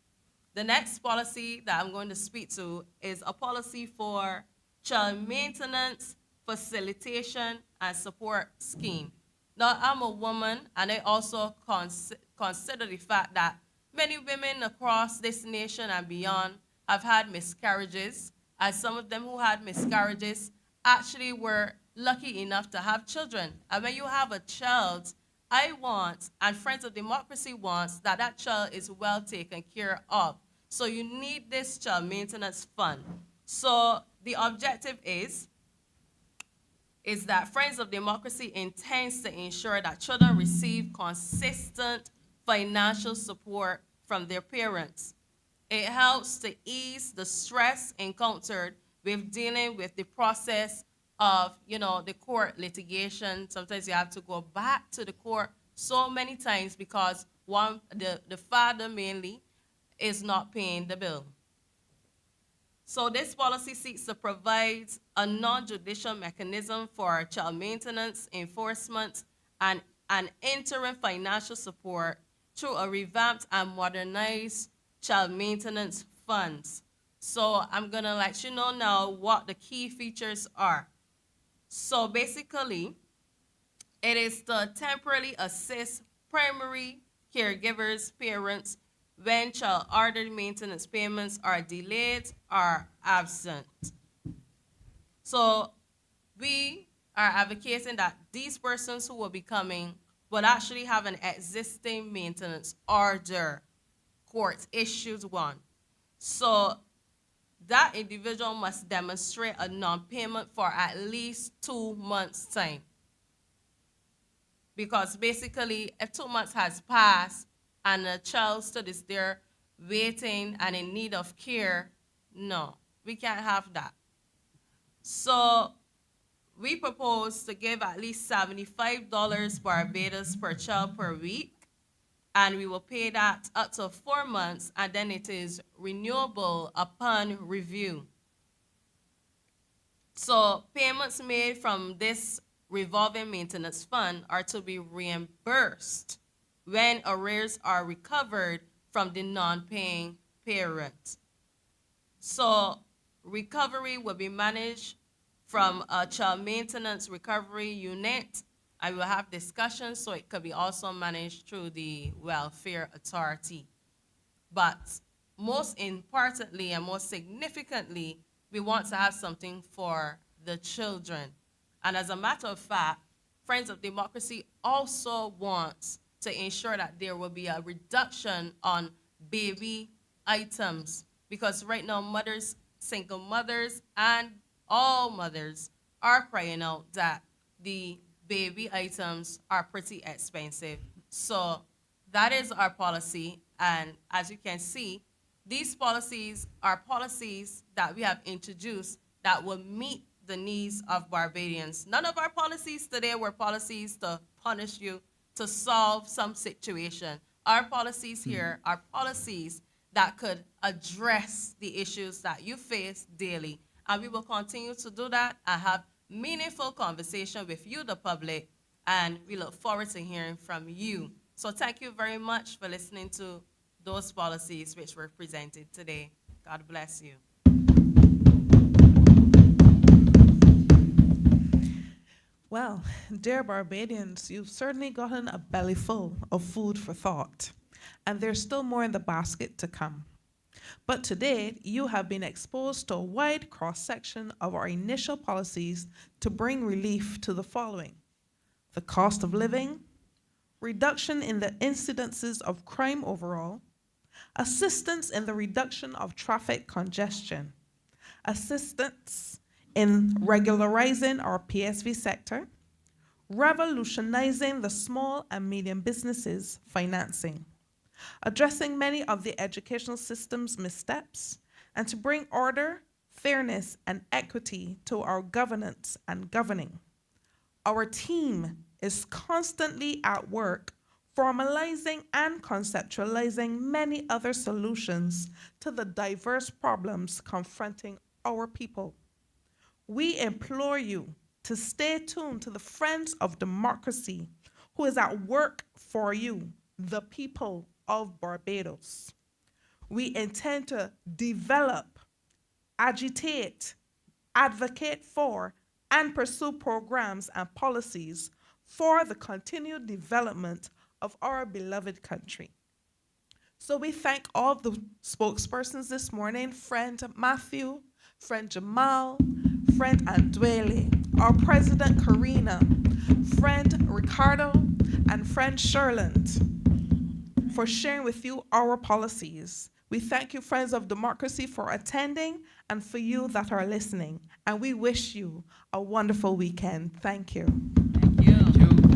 The next policy that I'm going to speak to is a policy for child maintenance, facilitation, and support scheme. Now, I'm a woman, and I also consider the fact that many women across this nation and beyond have had miscarriages, and some of them who had miscarriages actually were lucky enough to have children. And when you have a child, I want, and Friends of Democracy wants, that that child is well taken care of. So you need this child maintenance fund. So the objective is that Friends of Democracy intends to ensure that children receive consistent financial support from their parents. It helps to ease the stress encountered with dealing with the process of, the court litigation. Sometimes you have to go back to the court so many times because the father mainly is not paying the bill. So this policy seeks to provide a non-judicial mechanism for child maintenance, enforcement, and an interim financial support through a revamped and modernized child maintenance funds. So I'm gonna let you know now what the key features are. So basically, it is to temporarily assist primary caregivers, parents, when child ordered maintenance payments are delayed or absent. So we are advocating that these persons who will be coming will actually have an existing maintenance order, court issues one. So that individual must demonstrate a non-payment for at least 2 months' time. Because basically, if 2 months has passed and a child still is there waiting and in need of care, no, we can't have that. So we propose to give at least $75 Barbados per child per week, and we will pay that up to 4 months, and then it is renewable upon review. So payments made from this revolving maintenance fund are to be reimbursed when arrears are recovered from the non-paying parent. So recovery will be managed from a child maintenance recovery unit. I will have discussions, so it could be also managed through the welfare authority. But most importantly and most significantly, we want to have something for the children. And as a matter of fact, Friends of Democracy also wants to ensure that there will be a reduction on baby items, because right now mothers, single mothers, and all mothers are crying out that the baby items are pretty expensive. So that is our policy, and as you can see, these policies are policies that we have introduced that will meet the needs of Barbadians. None of our policies today were policies to punish you, to solve some situation. Our policies here are policies that could address the issues that you face daily. And we will continue to do that and have meaningful conversation with you, the public, and we look forward to hearing from you. So thank you very much for listening to those policies which were presented today. God bless you. Well, dear Barbadians, you've certainly gotten a belly full of food for thought, and there's still more in the basket to come. But to date, you have been exposed to a wide cross-section of our initial policies to bring relief to the following: the cost of living, reduction in the incidences of crime overall, assistance in the reduction of traffic congestion, assistance in regularizing our PSV sector, revolutionizing the small and medium businesses financing, addressing many of the educational system's missteps, and to bring order, fairness, and equity to our governance and governing. Our team is constantly at work formalizing and conceptualizing many other solutions to the diverse problems confronting our people. We implore you to stay tuned to the Friends of Democracy, who is at work for you, the people of Barbados. We intend to develop, agitate, advocate for, and pursue programs and policies for the continued development of our beloved country. So we thank all the spokespersons this morning, Friend Matthew, Friend Jamal, Friend Andwele, our President Karina, Friend Ricardo, and Friend Sherland for sharing with you our policies. We thank you, Friends of Democracy, for attending and for you that are listening. And we wish you a wonderful weekend. Thank you. Thank you.